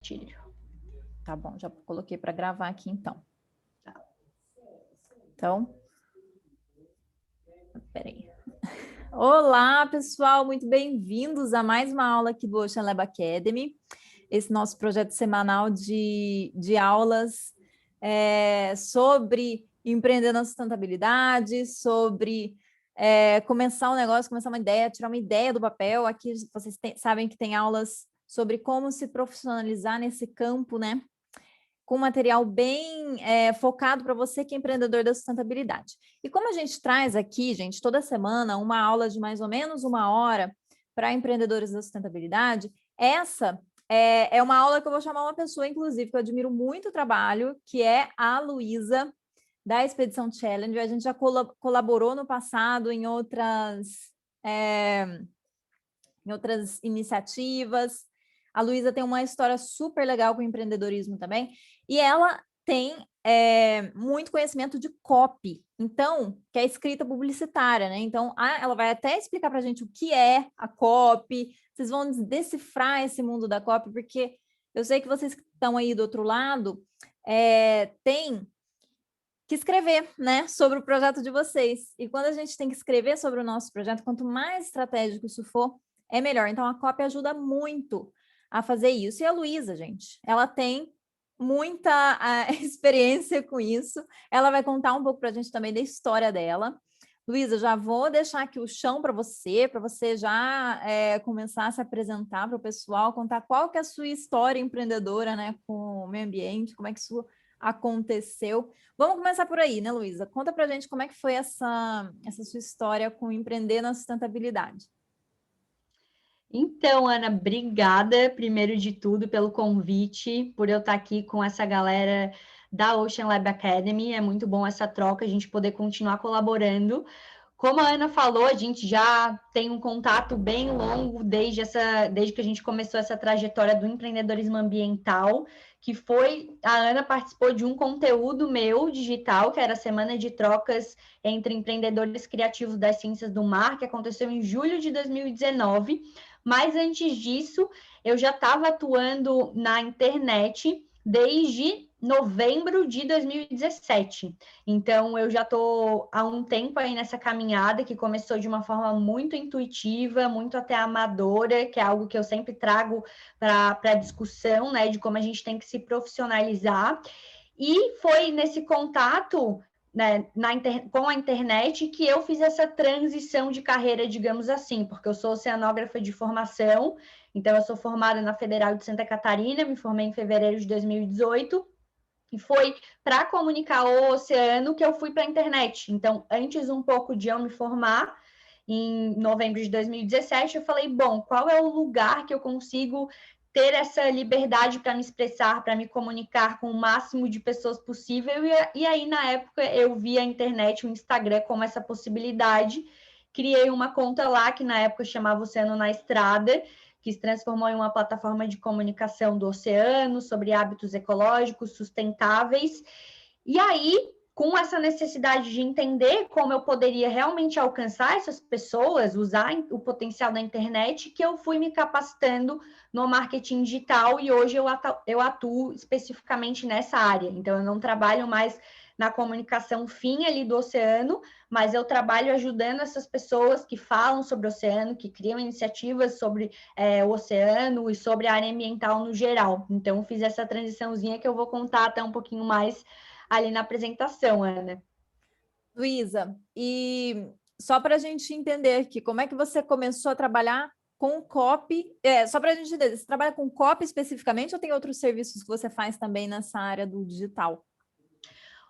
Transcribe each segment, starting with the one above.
compartilho. Tá bom, já coloquei para gravar aqui, então. Tá. Então, peraí. Olá, pessoal, muito bem-vindos a mais uma aula aqui do Ocean Lab Academy, esse nosso projeto semanal de aulas sobre empreender na sustentabilidade, sobre começar um negócio, começar uma ideia, tirar uma ideia do papel. Aqui vocês sabem que tem aulas sobre como se profissionalizar nesse campo, né? Com material bem focado para você que é empreendedor da sustentabilidade. E como a gente traz aqui, gente, toda semana, uma aula de mais ou menos 1 hora para empreendedores da sustentabilidade, essa é uma aula que eu vou chamar uma pessoa, inclusive, que eu admiro muito o trabalho, que é a Luísa, da Expedição Challenge. A gente já colaborou no passado em outras iniciativas. A Luísa tem uma história super legal com empreendedorismo também, e ela tem muito conhecimento de copy, então, que é escrita publicitária, né? Então, ela vai até explicar para a gente o que é a copy, vocês vão decifrar esse mundo da copy, porque eu sei que vocês que estão aí do outro lado têm que escrever, né, sobre o projeto de vocês. E quando a gente tem que escrever sobre o nosso projeto, quanto mais estratégico isso for, é melhor. Então, a copy ajuda muito a fazer isso. E a Luísa, gente, ela tem muita experiência com isso. Ela vai contar um pouco para a gente também da história dela. Luísa, já vou deixar aqui o chão para você já começar a se apresentar para o pessoal, contar qual que é a sua história empreendedora, né, com o meio ambiente, como é que isso aconteceu. Vamos começar por aí, né, Luísa? Conta pra gente como é que foi essa sua história com empreender na sustentabilidade. Então, Ana, obrigada, primeiro de tudo, pelo convite, por eu estar aqui com essa galera da Ocean Lab Academy. É muito bom essa troca, a gente poder continuar colaborando. Como a Ana falou, a gente já tem um contato bem longo desde que a gente começou essa trajetória do empreendedorismo ambiental, que foi, a Ana participou de um conteúdo meu digital, que era a Semana de Trocas entre Empreendedores Criativos das Ciências do Mar, que aconteceu em julho de 2019. Mas antes disso, eu já estava atuando na internet desde novembro de 2017. Então, eu já estou há um tempo aí nessa caminhada que começou de uma forma muito intuitiva, muito até amadora, que é algo que eu sempre trago para a discussão, né, de como a gente tem que se profissionalizar. E foi nesse contato, né, com a internet que eu fiz essa transição de carreira, digamos assim, porque eu sou oceanógrafa de formação, então eu sou formada na Federal de Santa Catarina, me formei em fevereiro de 2018, e foi para comunicar o oceano que eu fui para a internet. Então, antes um pouco de eu me formar, em novembro de 2017, eu falei, bom, qual é o lugar que eu consigo ter essa liberdade para me expressar, para me comunicar com o máximo de pessoas possível? E aí, na época, eu vi a internet, o Instagram como essa possibilidade. Criei uma conta lá, que na época chamava Oceano na Estrada, que se transformou em uma plataforma de comunicação do oceano, sobre hábitos ecológicos sustentáveis. E aí, com essa necessidade de entender como eu poderia realmente alcançar essas pessoas, usar o potencial da internet, que eu fui me capacitando no marketing digital e hoje eu atuo especificamente nessa área. Então, eu não trabalho mais na comunicação fim ali do oceano, mas eu trabalho ajudando essas pessoas que falam sobre o oceano, que criam iniciativas sobre o oceano e sobre a área ambiental no geral. Então, fiz essa transiçãozinha que eu vou contar até um pouquinho mais ali na apresentação, Ana. Luísa, e só para a gente entender aqui, como é que você começou a trabalhar com copy? Só para a gente entender, você trabalha com copy especificamente ou tem outros serviços que você faz também nessa área do digital?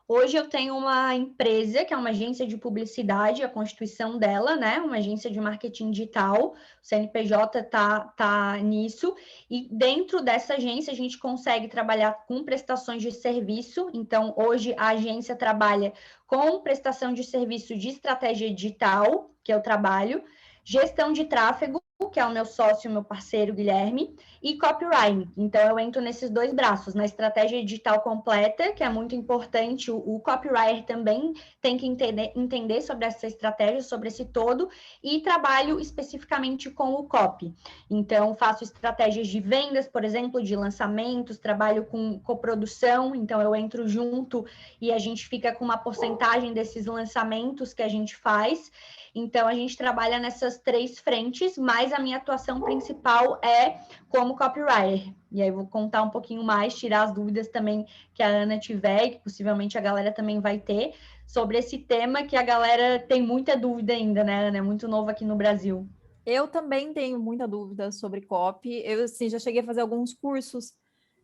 Hoje eu tenho uma empresa, que é uma agência de publicidade, a constituição dela, né? Uma agência de marketing digital, o CNPJ tá nisso, e dentro dessa agência a gente consegue trabalhar com prestações de serviço. Então, hoje a agência trabalha com prestação de serviço de estratégia digital, que eu trabalho, gestão de tráfego que é o meu sócio, meu parceiro Guilherme, e copywriting. Então, eu entro nesses dois braços, na estratégia digital completa, que é muito importante, o copywriter também tem que entender sobre essa estratégia, sobre esse todo, e trabalho especificamente com o copy. Então, faço estratégias de vendas, por exemplo, de lançamentos, trabalho com coprodução, então eu entro junto e a gente fica com uma porcentagem desses lançamentos que a gente faz. Então, a gente trabalha nessas 3 frentes, mas a minha atuação principal é como copywriter. E aí, eu vou contar um pouquinho mais, tirar as dúvidas também que a Ana tiver, e que possivelmente a galera também vai ter, sobre esse tema que a galera tem muita dúvida ainda, né, Ana? É muito novo aqui no Brasil. Eu também tenho muita dúvida sobre copy. Eu, assim, já cheguei a fazer alguns cursos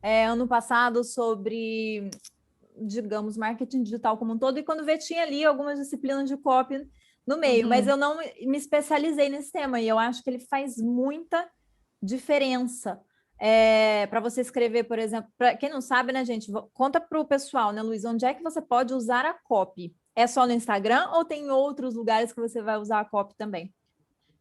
ano passado sobre, digamos, marketing digital como um todo, e quando vê, tinha ali algumas disciplinas de copy no meio, mas eu não me especializei nesse tema, e eu acho que ele faz muita diferença. Para você escrever, por exemplo, para quem não sabe, né, gente, conta para o pessoal, né, Luiz, onde é que você pode usar a copy? É só no Instagram ou tem outros lugares que você vai usar a copy também?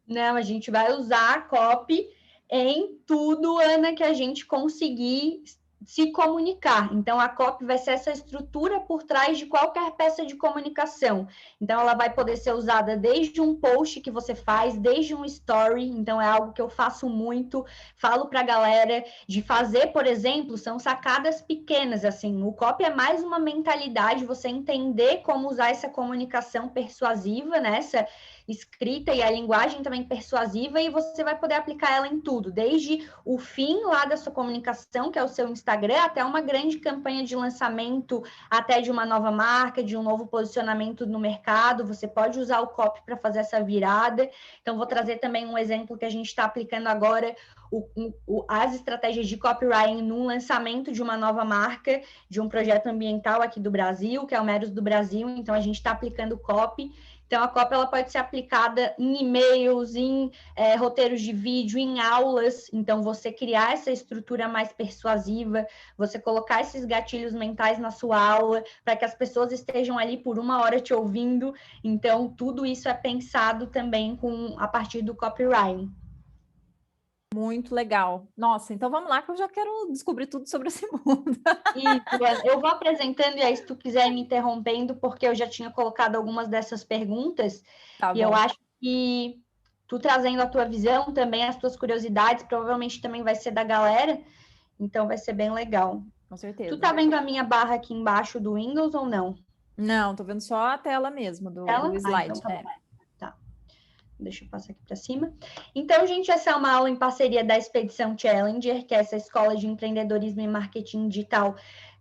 Não, a gente vai usar a copy em tudo, Ana, que a gente conseguir se comunicar. Então, a copy vai ser essa estrutura por trás de qualquer peça de comunicação. Então, ela vai poder ser usada desde um post que você faz, desde um story. Então, é algo que eu faço muito. Falo para a galera de fazer, por exemplo, são sacadas pequenas. Assim, o copy é mais uma mentalidade, você entender como usar essa comunicação persuasiva, né? Essa escrita e a linguagem também persuasiva, e você vai poder aplicar ela em tudo, desde o fim lá da sua comunicação, que é o seu Instagram, até uma grande campanha de lançamento, até de uma nova marca, de um novo posicionamento no mercado. Você pode usar o copy para fazer essa virada. Então, vou trazer também um exemplo que a gente está aplicando agora, as estratégias de copywriting no lançamento de uma nova marca, de um projeto ambiental aqui do Brasil, que é o Meros do Brasil. Então, a gente está aplicando copy. Então, a copy ela pode ser aplicada em e-mails, em roteiros de vídeo, em aulas. Então, você criar essa estrutura mais persuasiva, você colocar esses gatilhos mentais na sua aula, para que as pessoas estejam ali por 1 hora te ouvindo. Então, tudo isso é pensado também a partir do copywriting. Muito legal. Nossa, então vamos lá que eu já quero descobrir tudo sobre esse mundo. Isso, eu vou apresentando e aí se tu quiser me interrompendo, porque eu já tinha colocado algumas dessas perguntas, Tá e eu bom. acho que tu trazendo a tua visão também, as tuas curiosidades, provavelmente também vai ser da galera, então vai ser bem legal. Com certeza. Tu tá vendo a minha barra aqui embaixo do Windows ou não? Não, tô vendo só a tela mesmo do slide. Então tá bom. Deixa eu passar aqui para cima. Então, gente, essa é uma aula em parceria da Expedição Challenger, que é essa escola de empreendedorismo e marketing digital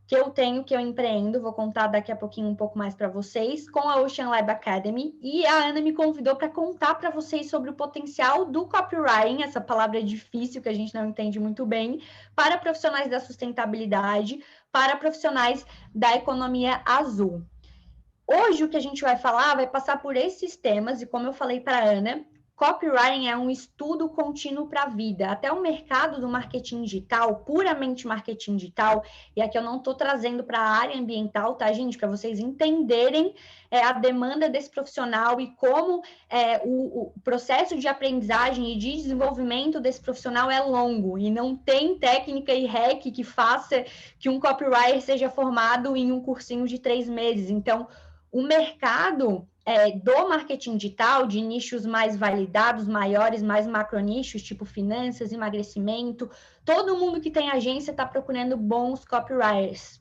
que eu tenho, que eu empreendo. Vou contar daqui a pouquinho um pouco mais para vocês, com a Ocean Lab Academy. E a Ana me convidou para contar para vocês sobre o potencial do copywriting, essa palavra difícil que a gente não entende muito bem, para profissionais da sustentabilidade, para profissionais da economia azul. Hoje, o que a gente vai falar vai passar por esses temas, e como eu falei para a Ana, copywriting é um estudo contínuo para a vida. Até o mercado do marketing digital, puramente marketing digital, e aqui eu não estou trazendo para a área ambiental, tá, gente? Para vocês entenderem a demanda desse profissional e como o processo de aprendizagem e de desenvolvimento desse profissional é longo, e não tem técnica e hack que faça que um copywriter seja formado em um cursinho de 3 meses. Então, o mercado do marketing digital, de nichos mais validados, maiores, mais macronichos, tipo finanças, emagrecimento, todo mundo que tem agência está procurando bons copywriters,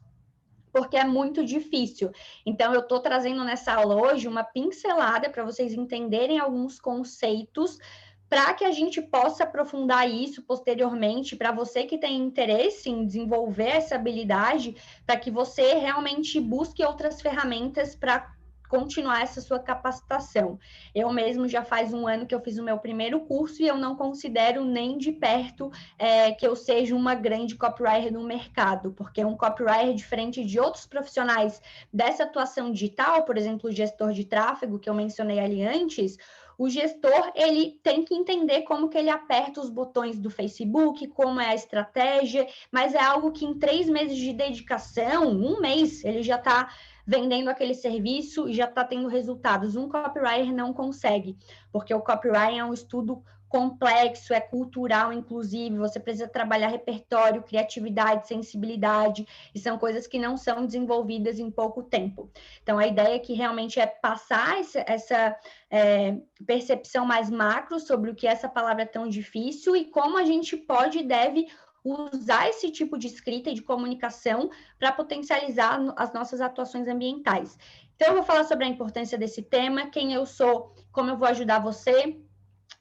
porque é muito difícil. Então, eu estou trazendo nessa aula hoje uma pincelada para vocês entenderem alguns conceitos, para que a gente possa aprofundar isso posteriormente, para você que tem interesse em desenvolver essa habilidade, para que você realmente busque outras ferramentas para continuar essa sua capacitação. Eu mesmo já faz 1 ano que eu fiz o meu primeiro curso e eu não considero nem de perto que eu seja uma grande copywriter no mercado, porque um copywriter, diferente de outros profissionais dessa atuação digital, por exemplo, o gestor de tráfego que eu mencionei ali antes, o gestor, ele tem que entender como que ele aperta os botões do Facebook, como é a estratégia, mas é algo que em 3 meses de dedicação, 1 mês, ele já está vendendo aquele serviço e já está tendo resultados. Um copywriter não consegue, porque o copywriting é um estudo complexo, é cultural, inclusive, você precisa trabalhar repertório, criatividade, sensibilidade, e são coisas que não são desenvolvidas em pouco tempo. Então, a ideia aqui realmente é passar essa percepção mais macro sobre o que essa palavra é tão difícil e como a gente pode e deve usar esse tipo de escrita e de comunicação para potencializar as nossas atuações ambientais. Então, eu vou falar sobre a importância desse tema, quem eu sou, como eu vou ajudar você,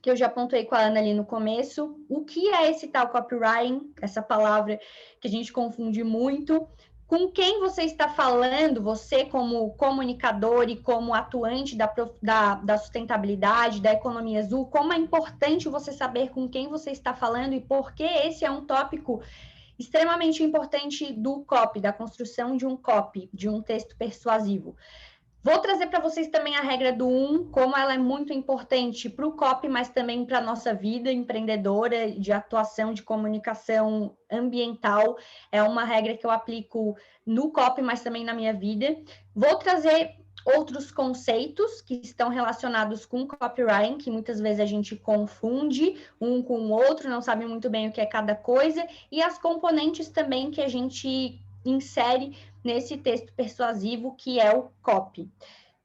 que eu já pontuei com a Ana ali no começo. O que é esse tal copywriting, essa palavra que a gente confunde muito, com quem você está falando, você como comunicador e como atuante da sustentabilidade, da economia azul, como é importante você saber com quem você está falando e por que esse é um tópico extremamente importante do copy, da construção de um copy, de um texto persuasivo. Vou trazer para vocês também a regra do 1, como ela é muito importante para o copy, mas também para a nossa vida empreendedora, de atuação, de comunicação ambiental. É uma regra que eu aplico no copy, mas também na minha vida. Vou trazer outros conceitos que estão relacionados com copywriting, que muitas vezes a gente confunde um com o outro, não sabe muito bem o que é cada coisa, e as componentes também que a gente insere nesse texto persuasivo que é o copy.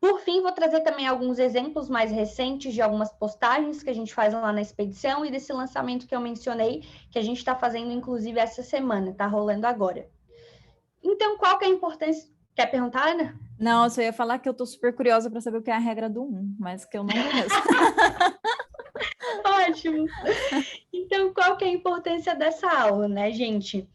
Por fim, vou trazer também alguns exemplos mais recentes de algumas postagens que a gente faz lá na expedição e desse lançamento que eu mencionei, que a gente está fazendo, inclusive, essa semana, está rolando agora. Então, qual que é a importância? Quer perguntar, Ana? Não, eu só ia falar que eu estou super curiosa para saber o que é a regra do 1, mas que eu não conheço. Ótimo! Então, qual que é a importância dessa aula, né, gente?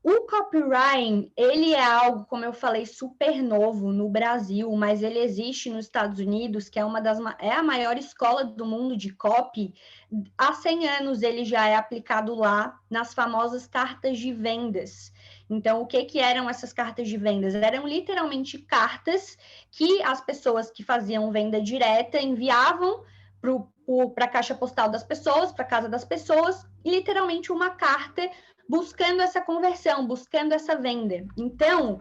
O copywriting, ele é algo, como eu falei, super novo no Brasil, mas ele existe nos Estados Unidos, que é a maior escola do mundo de copy. Há 100 anos ele já é aplicado lá nas famosas cartas de vendas. Então, o que eram essas cartas de vendas? Eram literalmente cartas que as pessoas que faziam venda direta enviavam para a caixa postal das pessoas, para a casa das pessoas, e literalmente uma carta buscando essa conversão, buscando essa venda. Então,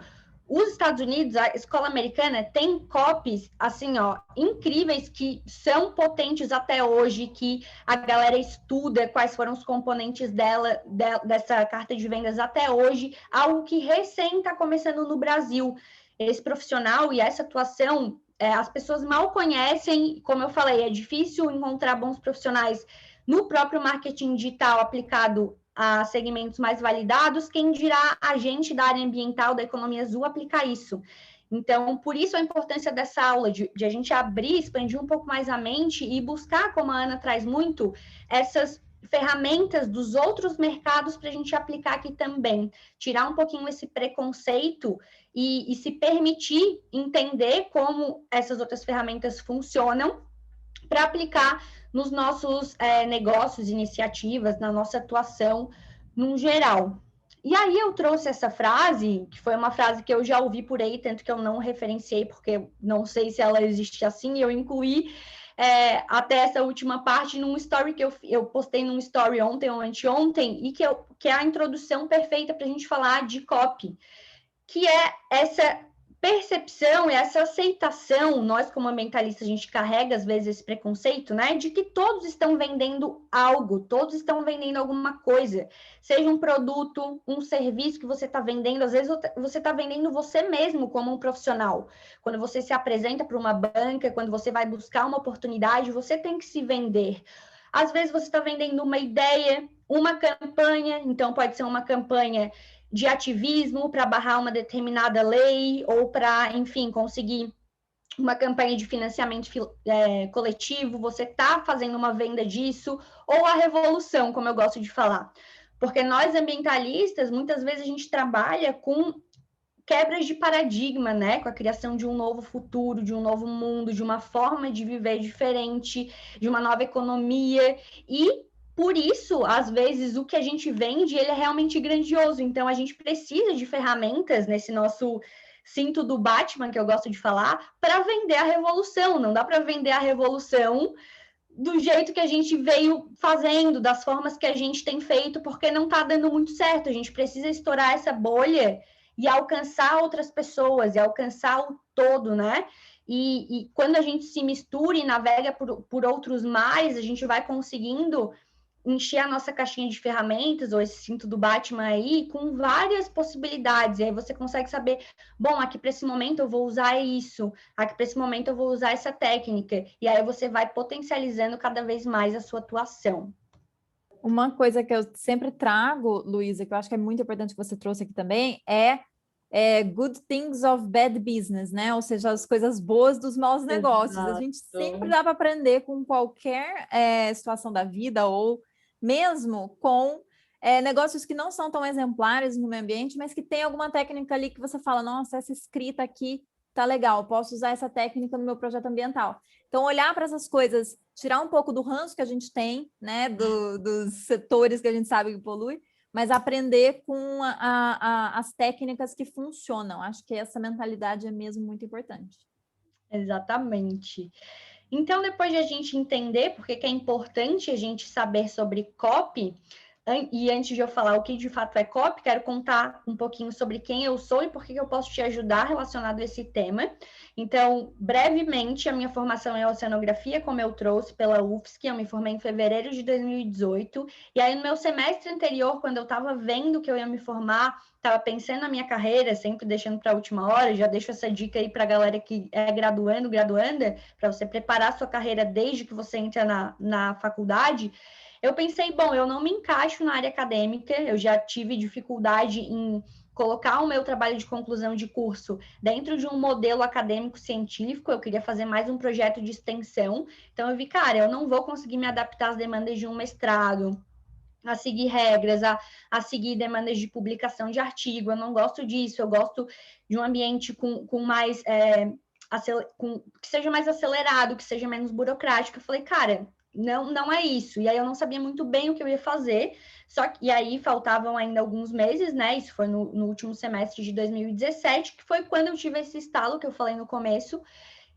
os Estados Unidos, a escola americana, tem copies, assim, ó, incríveis, que são potentes até hoje, que a galera estuda quais foram os componentes dessa carta de vendas até hoje, algo que recém está começando no Brasil. Esse profissional e essa atuação, as pessoas mal conhecem, como eu falei, é difícil encontrar bons profissionais no próprio marketing digital aplicado a segmentos mais validados, quem dirá a gente da área ambiental, da economia azul, aplicar isso. Então, por isso a importância dessa aula, de a gente abrir, expandir um pouco mais a mente e buscar, como a Ana traz muito, essas ferramentas dos outros mercados para a gente aplicar aqui também. Tirar um pouquinho esse preconceito e se permitir entender como essas outras ferramentas funcionam para aplicar nos nossos negócios, iniciativas, na nossa atuação no geral. E aí eu trouxe essa frase, que foi uma frase que eu já ouvi por aí, tanto que eu não referenciei, porque não sei se ela existe assim, eu incluí até essa última parte num story que eu postei num story ontem ou anteontem, e que é a introdução perfeita para a gente falar de copy, que é essa percepção e essa aceitação. Nós, como ambientalistas, a gente carrega, às vezes, esse preconceito, né? De que todos estão vendendo algo, todos estão vendendo alguma coisa. Seja um produto, um serviço que você está vendendo. Às vezes, você está vendendo você mesmo como um profissional. Quando você se apresenta para uma banca, quando você vai buscar uma oportunidade, você tem que se vender. Às vezes, você está vendendo uma ideia, uma campanha. Então, pode ser uma campanha de ativismo para barrar uma determinada lei ou para, enfim, conseguir uma campanha de financiamento coletivo, você está fazendo uma venda disso, ou a revolução, como eu gosto de falar. Porque nós, ambientalistas, muitas vezes a gente trabalha com quebras de paradigma, né? Com a criação de um novo futuro, de um novo mundo, de uma forma de viver diferente, de uma nova economia, e por isso, às vezes, o que a gente vende, ele é realmente grandioso. Então, a gente precisa de ferramentas nesse nosso cinto do Batman, que eu gosto de falar, para vender a revolução. Não dá para vender a revolução do jeito que a gente veio fazendo, das formas que a gente tem feito, porque não está dando muito certo. A gente precisa estourar essa bolha e alcançar outras pessoas, e alcançar o todo, né? e quando a gente se mistura e navega por outros mares, a gente vai conseguindo encher a nossa caixinha de ferramentas, ou esse cinto do Batman aí, com várias possibilidades. E aí você consegue saber, bom, aqui para esse momento eu vou usar isso, aqui para esse momento eu vou usar essa técnica. E aí você vai potencializando cada vez mais a sua atuação. Uma coisa que eu sempre trago, Luísa, que eu acho que é muito importante que você trouxe aqui também, é good things of bad business, né? Ou seja, as coisas boas dos maus negócios. A gente sempre dá para aprender com qualquer situação da vida, ou mesmo com negócios que não são tão exemplares no meio ambiente, mas que tem alguma técnica ali que você fala, nossa, essa escrita aqui tá legal, posso usar essa técnica no meu projeto ambiental. Então, olhar para essas coisas, tirar um pouco do ranço que a gente tem, né, dos setores que a gente sabe que polui, mas aprender com as técnicas que funcionam. Acho que essa mentalidade é mesmo muito importante. Exatamente. Então, depois de a gente entender por que é importante a gente saber sobre copy, e antes de eu falar o que de fato é copy, quero contar um pouquinho sobre quem eu sou e por que eu posso te ajudar relacionado a esse tema. Então, brevemente, a minha formação é oceanografia, como eu trouxe pela UFSC, eu me formei em fevereiro de 2018, e aí no meu semestre anterior, quando eu estava vendo que eu ia me formar, estava pensando na minha carreira, sempre deixando para a última hora, já deixo essa dica aí para a galera que é graduanda, para você preparar a sua carreira desde que você entra na faculdade. Eu pensei, bom, eu não me encaixo na área acadêmica, eu já tive dificuldade em colocar o meu trabalho de conclusão de curso dentro de um modelo acadêmico científico, eu queria fazer mais um projeto de extensão, então eu vi, cara, eu não vou conseguir me adaptar às demandas de um mestrado, a seguir regras, a seguir demandas de publicação de artigo, eu não gosto disso, eu gosto de um ambiente com mais... que seja mais acelerado, que seja menos burocrático. Eu falei, cara, não é isso. E aí eu não sabia muito bem o que eu ia fazer, e aí faltavam ainda alguns meses, né? Isso foi no último semestre de 2017, que foi quando eu tive esse estalo que eu falei no começo,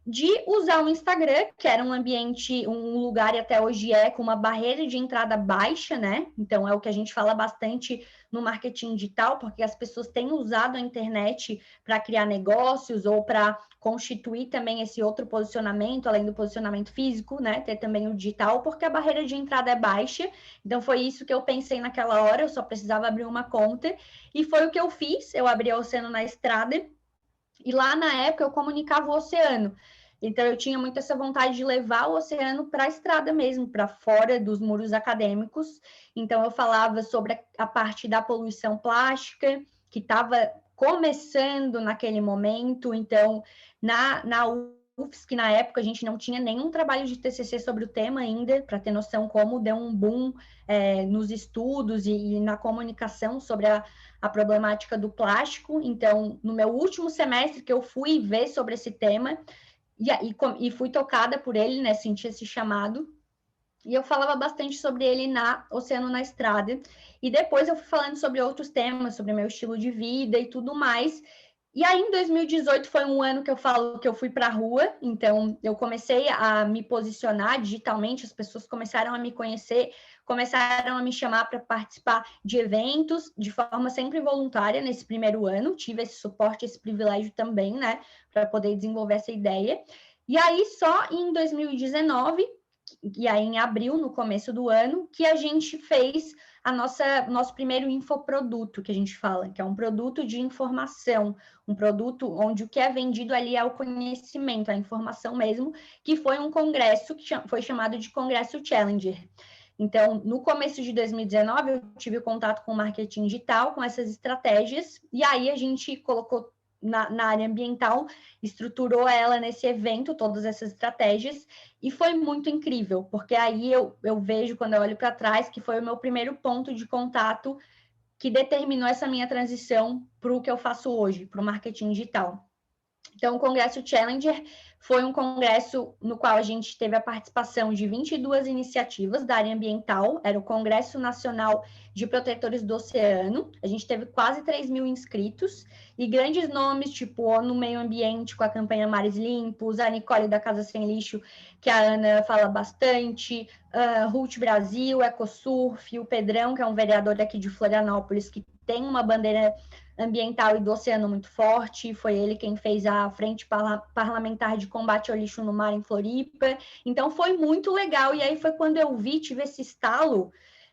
de usar o Instagram, que era um ambiente, um lugar e até hoje com uma barreira de entrada baixa, né? Então é o que a gente fala bastante no marketing digital, porque as pessoas têm usado a internet para criar negócios ou para constituir também esse outro posicionamento, além do posicionamento físico, né? Ter também o digital, porque a barreira de entrada é baixa. Então foi isso que eu pensei naquela hora, eu só precisava abrir uma conta, e foi o que eu fiz. Eu abri a Oceano na Estrada. E lá na época eu comunicava o oceano. Então eu tinha muito essa vontade de levar o oceano para a estrada mesmo, para fora dos muros acadêmicos. Então eu falava sobre a parte da poluição plástica, que estava começando naquele momento. Então, na UFSC, na época, a gente não tinha nenhum trabalho de TCC sobre o tema ainda, para ter noção como deu um boom nos estudos e na comunicação sobre a problemática do plástico. Então, no meu último semestre que eu fui ver sobre esse tema, e fui tocada por ele, né? Senti esse chamado. E eu falava bastante sobre ele na Oceano na Estrada. E depois eu fui falando sobre outros temas, sobre meu estilo de vida e tudo mais. E aí, em 2018, foi um ano que eu falo que eu fui para a rua, então eu comecei a me posicionar digitalmente, as pessoas começaram a me conhecer, começaram a me chamar para participar de eventos de forma sempre voluntária nesse primeiro ano, tive esse suporte, esse privilégio também, né, para poder desenvolver essa ideia. E aí, só em 2019, e aí em abril, no começo do ano, que a gente fez nosso primeiro infoproduto, que a gente fala, que é um produto de informação, um produto onde o que é vendido ali é o conhecimento, a informação mesmo, que foi um congresso que foi chamado de Congresso Challenger. Então, no começo de 2019, eu tive contato com o marketing digital, com essas estratégias, e aí a gente colocou na área ambiental, estruturou ela nesse evento, todas essas estratégias, e foi muito incrível, porque aí eu vejo, quando eu olho para trás, que foi o meu primeiro ponto de contato que determinou essa minha transição para o que eu faço hoje, para o marketing digital. Então, o Congresso Challenger foi um congresso no qual a gente teve a participação de 22 iniciativas da área ambiental, era o Congresso Nacional de Protetores do Oceano, a gente teve quase 3.000 inscritos, e grandes nomes, tipo ONU Meio Ambiente, com a campanha Mares Limpos, a Nicole da Casa Sem Lixo, que a Ana fala bastante, Ruth Brasil, Ecosurf, o Pedrão, que é um vereador aqui de Florianópolis, que tem uma bandeira ambiental e do oceano muito forte, foi ele quem fez a Frente Parlamentar de Combate ao Lixo no Mar em Floripa, então foi muito legal, e aí foi quando eu tive esse estalo,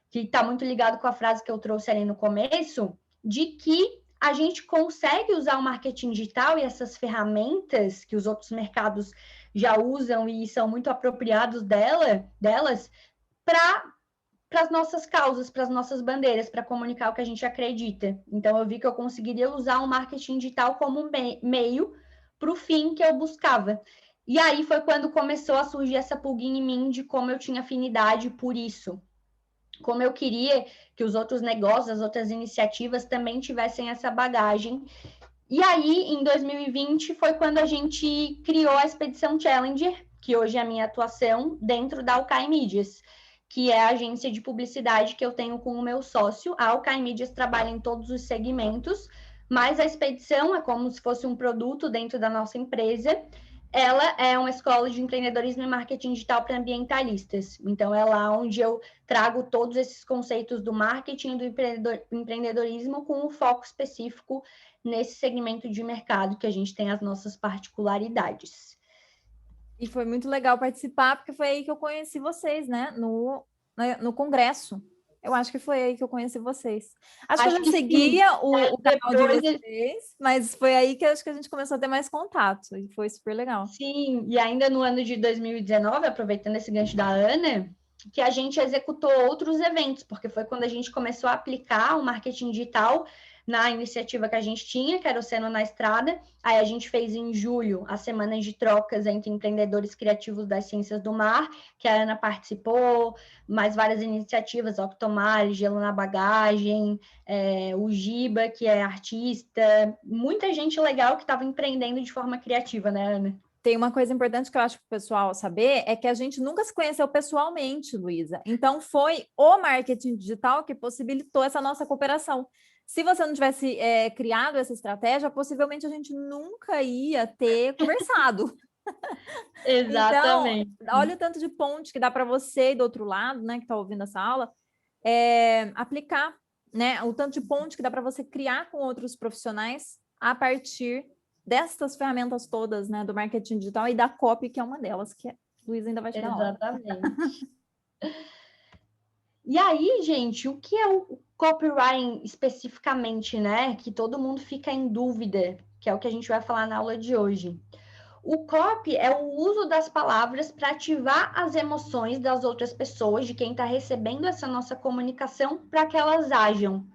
que está muito ligado com a frase que eu trouxe ali no começo, de que a gente consegue usar o marketing digital e essas ferramentas que os outros mercados já usam e são muito apropriados delas para as nossas causas, para as nossas bandeiras, para comunicar o que a gente acredita. Então, eu vi que eu conseguiria usar o marketing digital como meio para o fim que eu buscava. E aí foi quando começou a surgir essa pulguinha em mim de como eu tinha afinidade por isso. Como eu queria que os outros negócios, as outras iniciativas também tivessem essa bagagem. E aí, em 2020, foi quando a gente criou a Expedição Challenger, que hoje é a minha atuação dentro da Alkai Mídias, que é a agência de publicidade que eu tenho com o meu sócio. A Alkai Mídias trabalha em todos os segmentos, mas a Expedição é como se fosse um produto dentro da nossa empresa. Ela é uma escola de empreendedorismo e marketing digital para ambientalistas. Então, é lá onde eu trago todos esses conceitos do marketing e do empreendedorismo com um foco específico nesse segmento de mercado que a gente tem as nossas particularidades. E foi muito legal participar, porque foi aí que eu conheci vocês, né? No congresso. Eu acho que foi aí que eu conheci vocês. Acho que eu já seguia o canal de vocês, mas foi aí que acho que a gente começou a ter mais contato, e foi super legal. Sim, e ainda no ano de 2019, aproveitando esse gancho da Ana, que a gente executou outros eventos, porque foi quando a gente começou a aplicar o marketing digital na iniciativa que a gente tinha, que era o Oceano na Estrada. Aí a gente fez em julho a semana de trocas entre empreendedores criativos das ciências do mar, que a Ana participou, mais várias iniciativas, Octomar, Gelo na Bagagem, o Giba, que é artista, muita gente legal que estava empreendendo de forma criativa, né, Ana? Tem uma coisa importante que eu acho que o pessoal saber, é que a gente nunca se conheceu pessoalmente, Luísa. Então, foi o marketing digital que possibilitou essa nossa cooperação. Se você não tivesse criado essa estratégia, possivelmente a gente nunca ia ter conversado. Exatamente. Então, olha o tanto de ponte que dá para você do outro lado, né, que está ouvindo essa aula, aplicar, né, o tanto de ponte que dá para você criar com outros profissionais a partir dessas ferramentas todas, né, do marketing digital e da copy, que é uma delas, que a Luísa ainda vai te dar uma. Exatamente. E aí, gente, o que é o copywriting especificamente, né? Que todo mundo fica em dúvida, que é o que a gente vai falar na aula de hoje. O copy é o uso das palavras para ativar as emoções das outras pessoas, de quem está recebendo essa nossa comunicação, para que elas ajam.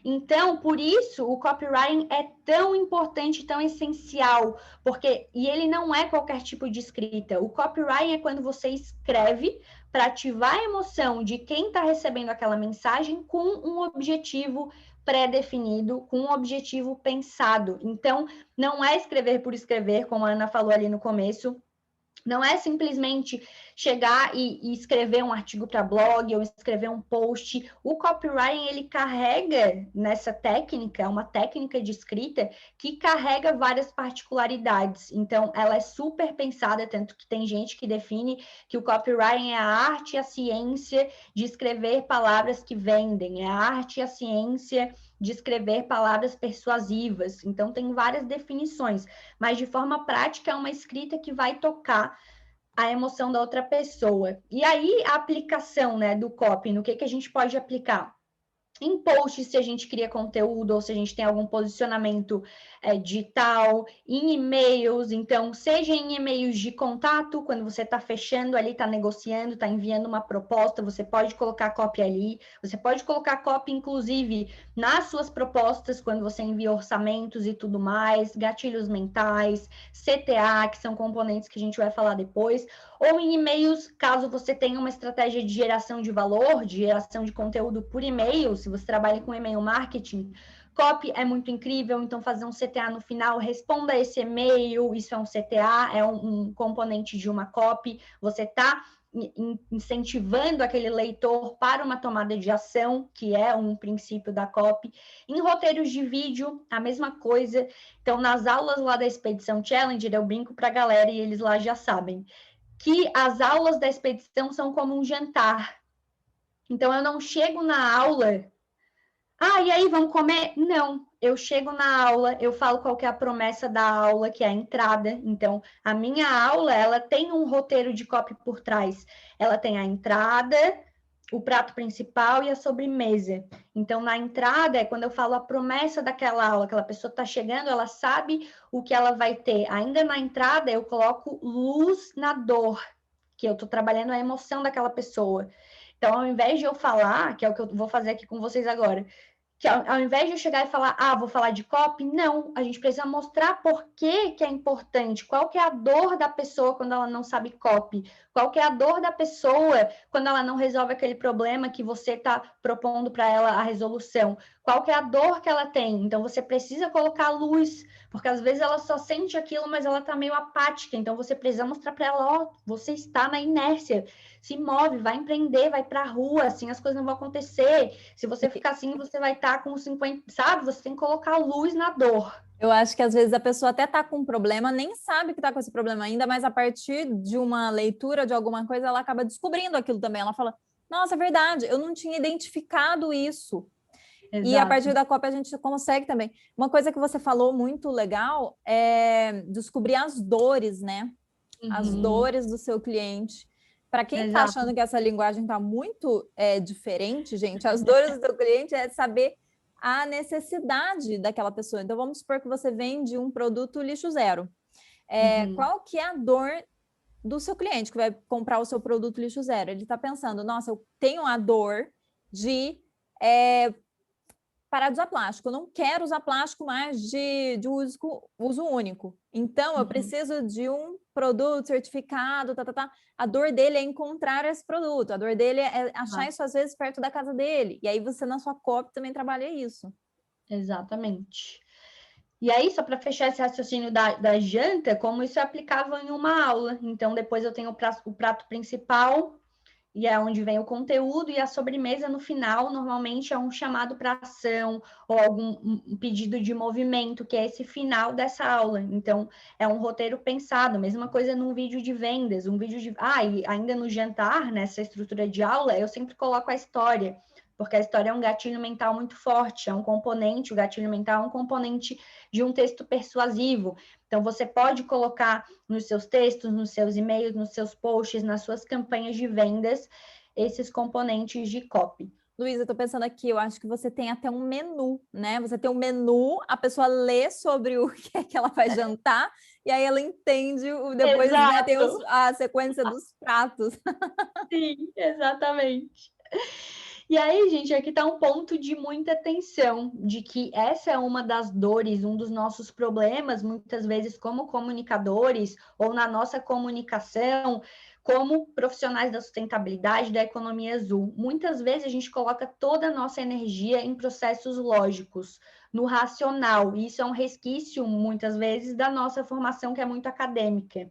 Então, por isso, o copywriting é tão importante, tão essencial, e ele não é qualquer tipo de escrita. O copywriting é quando você escreve para ativar a emoção de quem está recebendo aquela mensagem com um objetivo pré-definido, com um objetivo pensado. Então, não é escrever por escrever, como a Ana falou ali no começo. Não é simplesmente chegar e escrever um artigo para blog ou escrever um post. O copywriting, ele carrega nessa técnica, é uma técnica de escrita que carrega várias particularidades. Então, ela é super pensada, tanto que tem gente que define que o copywriting é a arte e a ciência de escrever palavras que vendem, é a arte e a ciência de escrever palavras persuasivas. Então, tem várias definições, mas de forma prática é uma escrita que vai tocar a emoção da outra pessoa. E aí, a aplicação, né, do copy, no que a gente pode aplicar? Em posts, se a gente cria conteúdo ou se a gente tem algum posicionamento digital, em e-mails, então, seja em e-mails de contato, quando você está fechando ali, está negociando, está enviando uma proposta, você pode colocar copy ali, você pode colocar copy, inclusive, nas suas propostas, quando você envia orçamentos e tudo mais, gatilhos mentais, CTA, que são componentes que a gente vai falar depois, ou em e-mails, caso você tenha uma estratégia de geração de valor, de geração de conteúdo por e-mail, se você trabalha com e-mail marketing, copy é muito incrível, então fazer um CTA no final, responda esse e-mail, isso é um CTA, é um componente de uma copy, você está incentivando aquele leitor para uma tomada de ação, que é um princípio da copy. Em roteiros de vídeo, a mesma coisa. Então, nas aulas lá da Expedição Challenger, eu brinco para a galera e eles lá já sabem que as aulas da expedição são como um jantar. Então, eu não chego na aula Ah, e aí, vamos comer? Não. Eu chego na aula, eu falo qual que é a promessa da aula, que é a entrada. Então, a minha aula, ela tem um roteiro de copy por trás. Ela tem a entrada, o prato principal e a sobremesa. Então, na entrada é quando eu falo a promessa daquela aula, aquela pessoa está chegando, ela sabe o que ela vai ter. Ainda na entrada, eu coloco luz na dor, que eu estou trabalhando a emoção daquela pessoa. Então, ao invés de eu falar, que é o que eu vou fazer aqui com vocês agora, que ao invés de eu chegar e falar, vou falar de copy, não, a gente precisa mostrar por que é importante, qual que é a dor da pessoa quando ela não sabe copy, qual que é a dor da pessoa quando ela não resolve aquele problema que você está propondo para ela a resolução, qual que é a dor que ela tem, então você precisa colocar luz, porque às vezes ela só sente aquilo, mas ela está meio apática, então você precisa mostrar para ela, você está na inércia, se move, vai empreender, vai para a rua, assim as coisas não vão acontecer. Se você ficar assim, você vai estar com 50, sabe? Você tem que colocar luz na dor. Eu acho que às vezes a pessoa até está com um problema, nem sabe que está com esse problema ainda, mas a partir de uma leitura de alguma coisa, ela acaba descobrindo aquilo também. Ela fala, nossa, é verdade, eu não tinha identificado isso. E a partir Exato. da cópia a gente consegue também. Uma coisa que você falou muito legal é descobrir as dores, né? As dores do seu cliente. Para quem está Exato. achando que essa linguagem está muito diferente, gente, as dores do seu cliente é saber a necessidade daquela pessoa. Então, vamos supor que você vende um produto lixo zero. Qual que é a dor do seu cliente que vai comprar o seu produto lixo zero? Ele está pensando, nossa, eu tenho a dor de parar de usar plástico. Eu não quero usar plástico mais de uso único. Então, eu preciso de um produto certificado, A dor dele é encontrar esse produto. A dor dele é achar isso, às vezes, perto da casa dele. E aí, você, na sua copy, também trabalha isso. Exatamente. E aí, só para fechar esse raciocínio da janta, como isso é aplicável em uma aula. Então, depois eu tenho o prato principal, e é onde vem o conteúdo, e a sobremesa no final, normalmente é um chamado para ação ou algum pedido de movimento, que é esse final dessa aula. Então, é um roteiro pensado, mesma coisa num vídeo de vendas, um vídeo de. E ainda no jantar, nessa estrutura de aula, eu sempre coloco a história, porque a história é um gatilho mental muito forte, é um componente, o gatilho mental é um componente de um texto persuasivo. Então, você pode colocar nos seus textos, nos seus e-mails, nos seus posts, nas suas campanhas de vendas, esses componentes de copy. Luísa, eu tô pensando aqui, eu acho que você tem até um menu, né? Você tem um menu, a pessoa lê sobre o que é que ela vai jantar, e aí ela entende, depois, né, tem a sequência dos pratos. Sim, exatamente. E aí, gente, aqui está um ponto de muita tensão, de que essa é uma das dores, um dos nossos problemas, muitas vezes como comunicadores ou na nossa comunicação, como profissionais da sustentabilidade, da economia azul. Muitas vezes a gente coloca toda a nossa energia em processos lógicos, no racional, e isso é um resquício, muitas vezes, da nossa formação, que é muito acadêmica.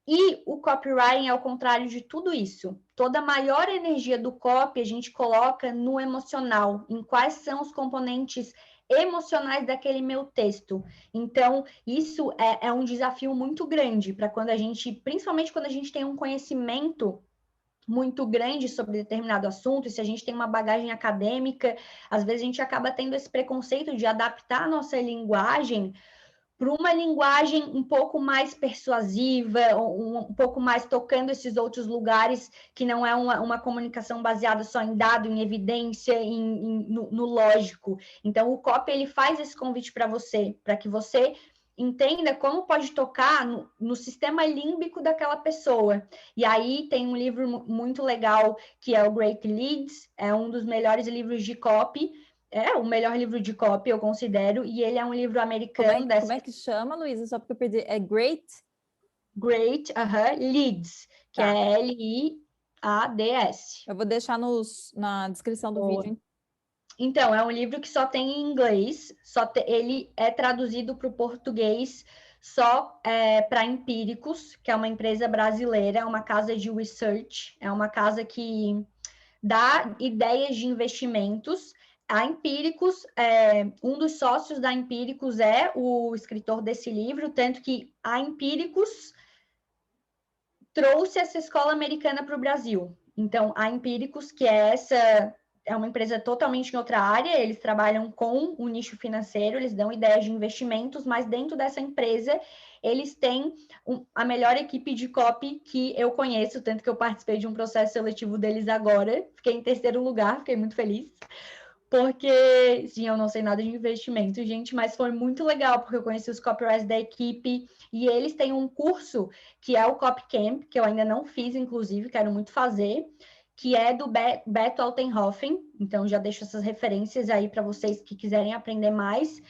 E o copywriting é ao contrário de tudo isso. Toda a maior energia do copy a gente coloca no emocional, em quais são os componentes emocionais daquele meu texto. Então, isso é um desafio muito grande para quando a gente, principalmente quando a gente tem um conhecimento muito grande sobre determinado assunto, e se a gente tem uma bagagem acadêmica, às vezes a gente acaba tendo esse preconceito de adaptar a nossa linguagem para uma linguagem um pouco mais persuasiva, um pouco mais tocando esses outros lugares, que não é uma comunicação baseada só em dado, em evidência, no lógico. Então, o copy ele faz esse convite para você, para que você entenda como pode tocar no sistema límbico daquela pessoa. E aí tem um livro muito legal, que é o Great Leads, é um dos melhores livros de copy, é o melhor livro de copy, eu considero, e ele é um livro americano. Como é que chama, Luísa? Só porque eu perdi. É Great? Great Leads, que Tá. é Liads. Eu vou deixar na descrição do Boa. vídeo. Então, é um livro que só tem em inglês, ele é traduzido para o português só para Empíricos, que é uma empresa brasileira, é uma casa de research, é uma casa que dá ideias de investimentos. A Empíricos, um dos sócios da Empíricos é o escritor desse livro, tanto que a Empíricos trouxe essa escola americana para o Brasil. Então, a Empíricos, que é essa é uma empresa totalmente em outra área, eles trabalham com o nicho financeiro, eles dão ideias de investimentos, mas dentro dessa empresa eles têm a melhor equipe de copy que eu conheço, tanto que eu participei de um processo seletivo deles agora, fiquei em terceiro lugar, fiquei muito feliz, porque, sim, eu não sei nada de investimento, gente, mas foi muito legal, porque eu conheci os copywriters da equipe, e eles têm um curso que é o Copy Camp, que eu ainda não fiz, inclusive, quero muito fazer, que é do Beto Altenhofen, então já deixo essas referências aí para vocês que quiserem aprender mais,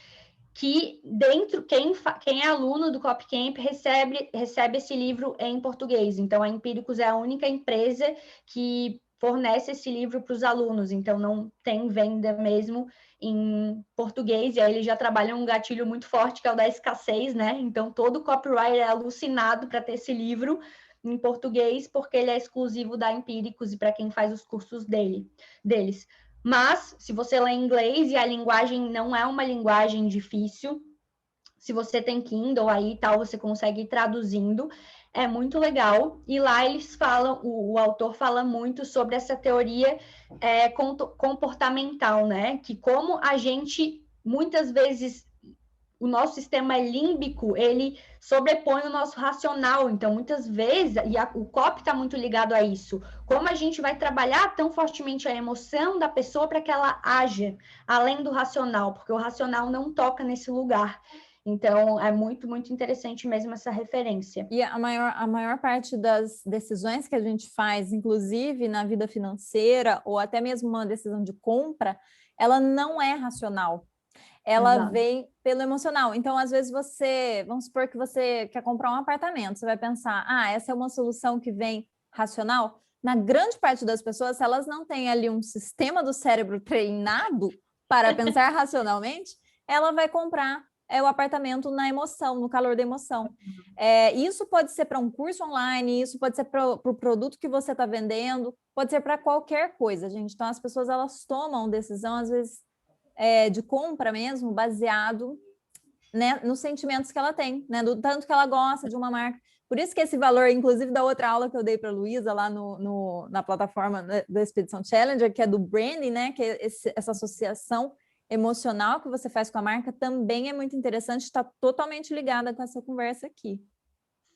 que dentro, quem é aluno do Copy Camp recebe esse livro em português, então a Empíricos é a única empresa que fornece esse livro para os alunos, então não tem venda mesmo em português, e aí eles já trabalham um gatilho muito forte, que é o da escassez, né? Então todo copywriter é alucinado para ter esse livro em português, porque ele é exclusivo da Empíricos e para quem faz os cursos deles. Mas, se você lê inglês e a linguagem não é uma linguagem difícil, se você tem Kindle aí e tal, você consegue ir traduzindo, é muito legal. E lá eles falam, o autor fala muito sobre essa teoria comportamental, né? Que como a gente, muitas vezes, o nosso sistema límbico, ele sobrepõe o nosso racional. Então, muitas vezes, o COP está muito ligado a isso. Como a gente vai trabalhar tão fortemente a emoção da pessoa para que ela haja além do racional, porque o racional não toca nesse lugar. Então, é muito, muito interessante mesmo essa referência. E a maior parte das decisões que a gente faz, inclusive na vida financeira, ou até mesmo uma decisão de compra, ela não é racional. Ela Exato. vem pelo emocional. Então, às vezes vamos supor que você quer comprar um apartamento, você vai pensar, essa é uma solução que vem racional. Na grande parte das pessoas, se elas não têm ali um sistema do cérebro treinado para pensar racionalmente, ela vai comprar o apartamento na emoção, no calor da emoção. Isso pode ser para um curso online, isso pode ser para o produto que você está vendendo, pode ser para qualquer coisa, gente. Então, as pessoas, elas tomam decisão, às vezes, de compra mesmo, baseado, né, nos sentimentos que ela tem, né, do tanto que ela gosta de uma marca. Por isso que esse valor, inclusive da outra aula que eu dei para a Luísa lá na plataforma da Expedição Challenger, que é do branding, né, que é essa associação emocional que você faz com a marca, também é muito interessante, está totalmente ligada com essa conversa aqui.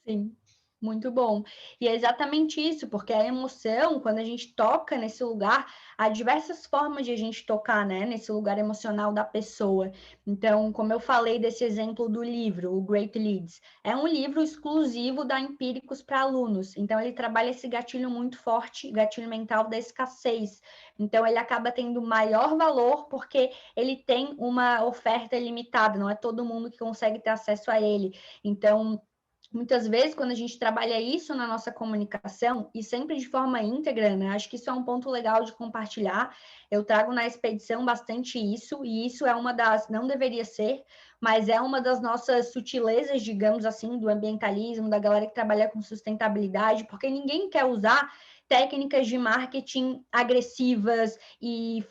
Sim. Muito bom. E é exatamente isso, porque a emoção, quando a gente toca nesse lugar, há diversas formas de a gente tocar, né, nesse lugar emocional da pessoa. Então, como eu falei desse exemplo do livro, o Great Leads, é um livro exclusivo da Empíricos para alunos. Então, ele trabalha esse gatilho muito forte, gatilho mental da escassez. Então, ele acaba tendo maior valor porque ele tem uma oferta limitada, não é todo mundo que consegue ter acesso a ele. Então, muitas vezes, quando a gente trabalha isso na nossa comunicação, e sempre de forma íntegra, né? Acho que isso é um ponto legal de compartilhar. Eu trago na expedição bastante isso, e isso é uma das, não deveria ser, mas é uma das nossas sutilezas, digamos assim, do ambientalismo, da galera que trabalha com sustentabilidade, porque ninguém quer usar técnicas de marketing agressivas e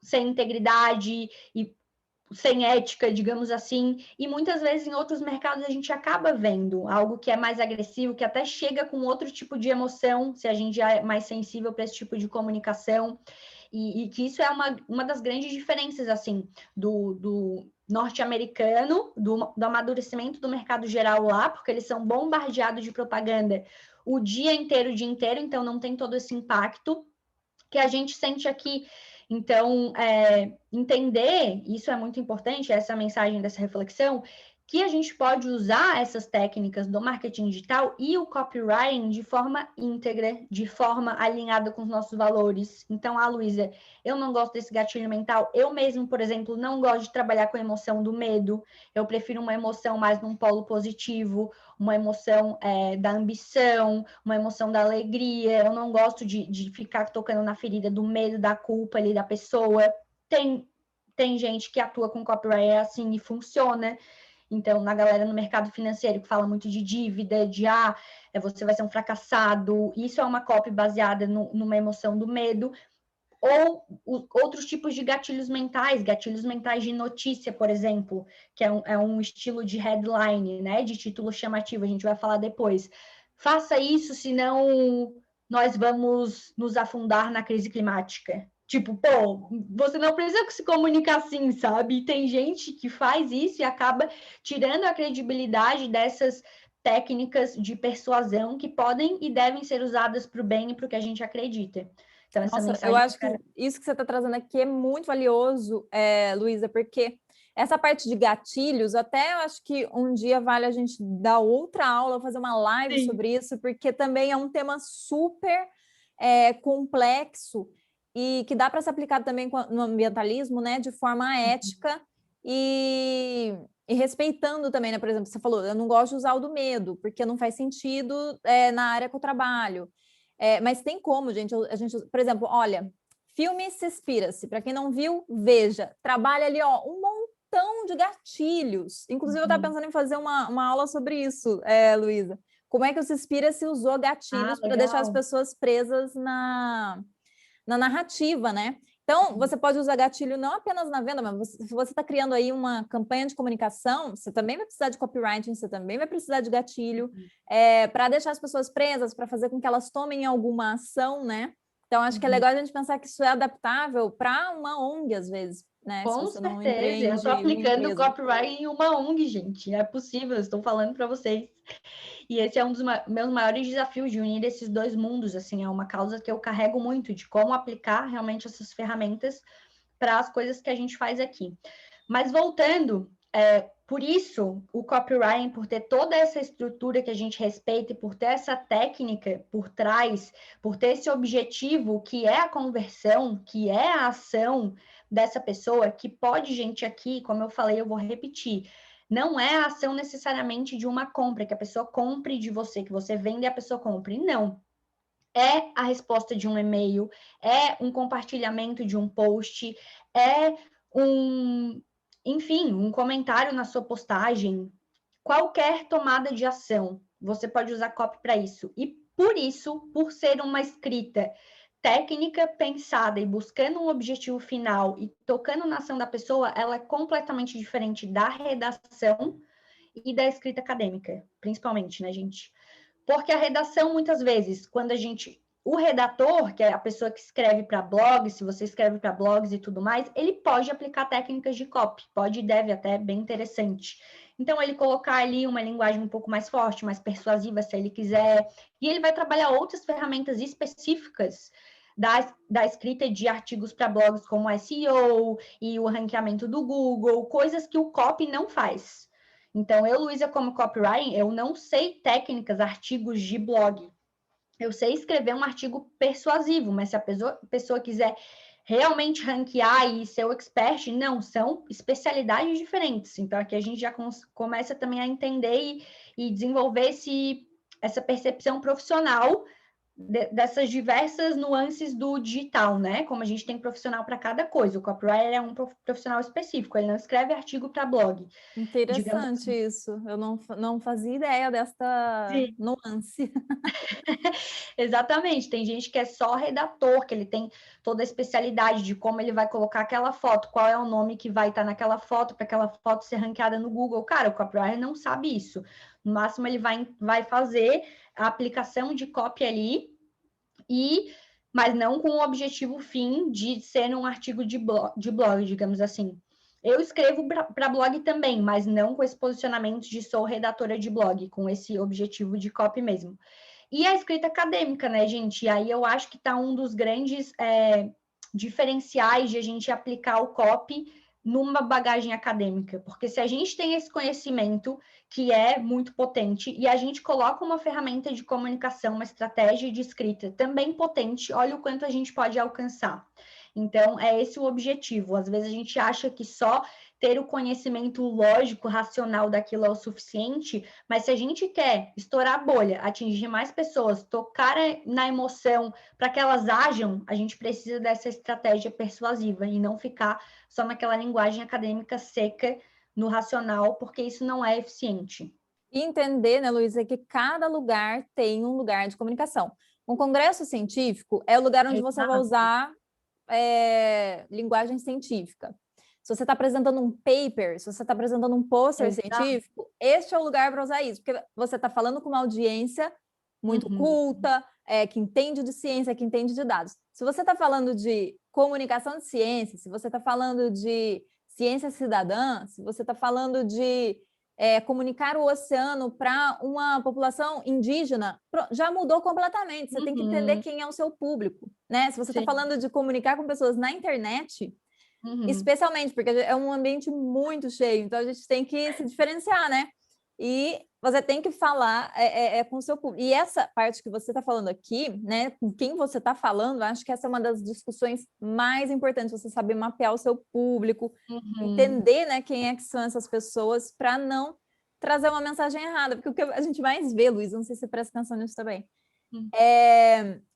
sem integridade e sem ética, digamos assim, e muitas vezes em outros mercados a gente acaba vendo algo que é mais agressivo, que até chega com outro tipo de emoção, se a gente já é mais sensível para esse tipo de comunicação, e que isso é uma das grandes diferenças, assim, do norte-americano, do amadurecimento do mercado geral lá, porque eles são bombardeados de propaganda o dia inteiro, então não tem todo esse impacto que a gente sente aqui. Então, entender, isso é muito importante, essa mensagem dessa reflexão, que a gente pode usar essas técnicas do marketing digital e o copywriting de forma íntegra, de forma alinhada com os nossos valores. Então, Luísa, eu não gosto desse gatilho mental. Eu mesmo, por exemplo, não gosto de trabalhar com a emoção do medo. Eu prefiro uma emoção mais num polo positivo, uma emoção da ambição, uma emoção da alegria. Eu não gosto de ficar tocando na ferida do medo, da culpa ali da pessoa. Tem gente que atua com copyright assim e funciona. Então, na galera no mercado financeiro que fala muito de dívida, de você vai ser um fracassado, isso é uma copy baseada numa emoção do medo, ou outros tipos de gatilhos mentais de notícia, por exemplo, que é um estilo de headline, né, de título chamativo, a gente vai falar depois. Faça isso, senão nós vamos nos afundar na crise climática. Tipo, pô, você não precisa se comunicar assim, sabe? E tem gente que faz isso e acaba tirando a credibilidade dessas técnicas de persuasão que podem e devem ser usadas para o bem e para o que a gente acredita. Então, essa Nossa, eu mensagem... acho que isso que você está trazendo aqui é muito valioso, Luísa, porque essa parte de gatilhos, até eu acho que um dia vale a gente dar outra aula, fazer uma live Sim. sobre isso, porque também é um tema super complexo e que dá para ser aplicado também no ambientalismo, né, de forma ética e respeitando também, né? Por exemplo, você falou, eu não gosto de usar o do medo, porque não faz sentido na área que eu trabalho. Mas tem como, gente, a gente, por exemplo, olha, filme Suspira-se, para quem não viu, veja, trabalha ali, ó, um montão de gatilhos. Inclusive, eu estava pensando em fazer uma aula sobre isso, Luísa. Como é que o Suspira-se usou gatilhos para deixar as pessoas presas na narrativa, né? Então, você pode usar gatilho não apenas na venda, mas se você está criando aí uma campanha de comunicação, você também vai precisar de copywriting, você também vai precisar de gatilho para deixar as pessoas presas, para fazer com que elas tomem alguma ação, né? Então, acho que é legal a gente pensar que isso é adaptável para uma ONG, às vezes, né? Com Se você não certeza, eu estou empreende uma aplicando empresa. copyright em uma ONG, gente. É possível, eu estou falando para vocês. E esse é um dos meus maiores desafios de unir esses dois mundos, assim, é uma causa que eu carrego muito, de como aplicar realmente essas ferramentas para as coisas que a gente faz aqui. Mas voltando, por isso, o copywriting, por ter toda essa estrutura que a gente respeita e por ter essa técnica por trás, por ter esse objetivo que é a conversão, que é a ação dessa pessoa, que pode, gente, aqui, como eu falei, eu vou repetir, não é a ação necessariamente de uma compra, que a pessoa compre de você, que você vende e a pessoa compre. Não. É a resposta de um e-mail, é um compartilhamento de um post, é enfim, um comentário na sua postagem. Qualquer tomada de ação, você pode usar copy para isso. E por isso, por ser uma escrita técnica pensada e buscando um objetivo final e tocando na ação da pessoa, ela é completamente diferente da redação e da escrita acadêmica, principalmente, né, gente? Porque a redação, muitas vezes, quando a gente... O redator, que é a pessoa que escreve para blogs, se você escreve para blogs e tudo mais, ele pode aplicar técnicas de copy, pode e deve até, bem interessante. Então, ele colocar ali uma linguagem um pouco mais forte, mais persuasiva, se ele quiser, e ele vai trabalhar outras ferramentas específicas da escrita de artigos para blogs, como SEO e o ranqueamento do Google, coisas que o copy não faz. Então, eu, Luísa, como copywriting, eu não sei técnicas, artigos de blog. Eu sei escrever um artigo persuasivo, mas se a pessoa quiser realmente ranquear e ser o expert, não, são especialidades diferentes. Então, aqui a gente já começa também a entender e desenvolver essa percepção profissional dessas diversas nuances do digital, né? Como a gente tem profissional para cada coisa. O copywriter é um profissional específico, ele não escreve artigo para blog. Interessante Assim. isso. Eu não fazia ideia desta Sim. nuance. Exatamente, tem gente que é só redator, que ele tem toda a especialidade de como ele vai colocar aquela foto, qual é o nome que vai estar naquela foto, para aquela foto ser ranqueada no Google. Cara, o copywriter não sabe isso. No máximo, ele vai fazer a aplicação de copy ali, mas não com o objetivo fim de ser um artigo de blog, digamos assim. Eu escrevo para blog também, mas não com esse posicionamento de sou redatora de blog, com esse objetivo de copy mesmo. E a escrita acadêmica, né, gente? E aí eu acho que está um dos grandes diferenciais de a gente aplicar o copy numa bagagem acadêmica. Porque se a gente tem esse conhecimento, que é muito potente, e a gente coloca uma ferramenta de comunicação, uma estratégia de escrita também potente, olha o quanto a gente pode alcançar. Então, é esse o objetivo. Às vezes a gente acha que só ter o conhecimento lógico, racional daquilo é o suficiente, mas se a gente quer estourar a bolha, atingir mais pessoas, tocar na emoção para que elas ajam, a gente precisa dessa estratégia persuasiva e não ficar só naquela linguagem acadêmica seca no racional, porque isso não é eficiente. E entender, né, Luísa, que cada lugar tem um lugar de comunicação. Um congresso científico é o lugar onde você vai usar linguagem científica. Se você está apresentando um paper, se você está apresentando um pôster científico, este é o lugar para usar isso, porque você está falando com uma audiência muito culta, que entende de ciência, que entende de dados. Se você está falando de comunicação de ciência, se você está falando de ciência cidadã, se você está falando de comunicar o oceano para uma população indígena, já mudou completamente. Você tem que entender quem é o seu público, né? Se você está falando de comunicar com pessoas na internet, especialmente, porque é um ambiente muito cheio, então a gente tem que se diferenciar, né? E você tem que falar com o seu público. E essa parte que você está falando aqui, né? Com quem você está falando, acho que essa é uma das discussões mais importantes, você saber mapear o seu público, entender, né, quem é que são essas pessoas, para não trazer uma mensagem errada. Porque o que a gente mais vê, Luiz, não sei se você presta atenção nisso também,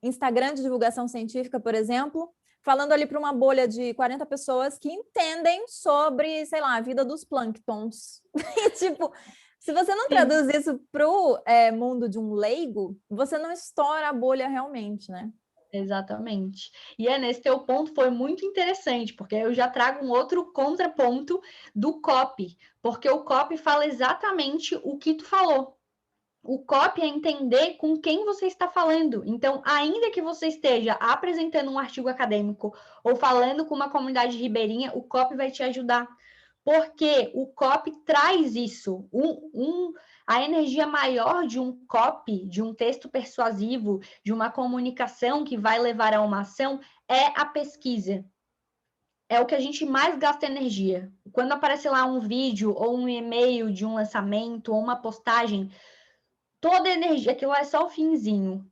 Instagram de divulgação científica, por exemplo, falando ali para uma bolha de 40 pessoas que entendem sobre, sei lá, a vida dos plânctons. E, tipo, se você não traduz isso para o mundo de um leigo, você não estoura a bolha realmente, né? Exatamente. E nesse teu ponto foi muito interessante, porque eu já trago um outro contraponto do copy, porque o copy fala exatamente o que tu falou. O copy é entender com quem você está falando. Então, ainda que você esteja apresentando um artigo acadêmico ou falando com uma comunidade ribeirinha, o copy vai te ajudar. Porque o copy traz isso, a energia maior de um copy, de um texto persuasivo, de uma comunicação que vai levar a uma ação, é a pesquisa. É o que a gente mais gasta energia. Quando aparece lá um vídeo ou um e-mail de um lançamento ou uma postagem, toda a energia, aquilo é só o finzinho.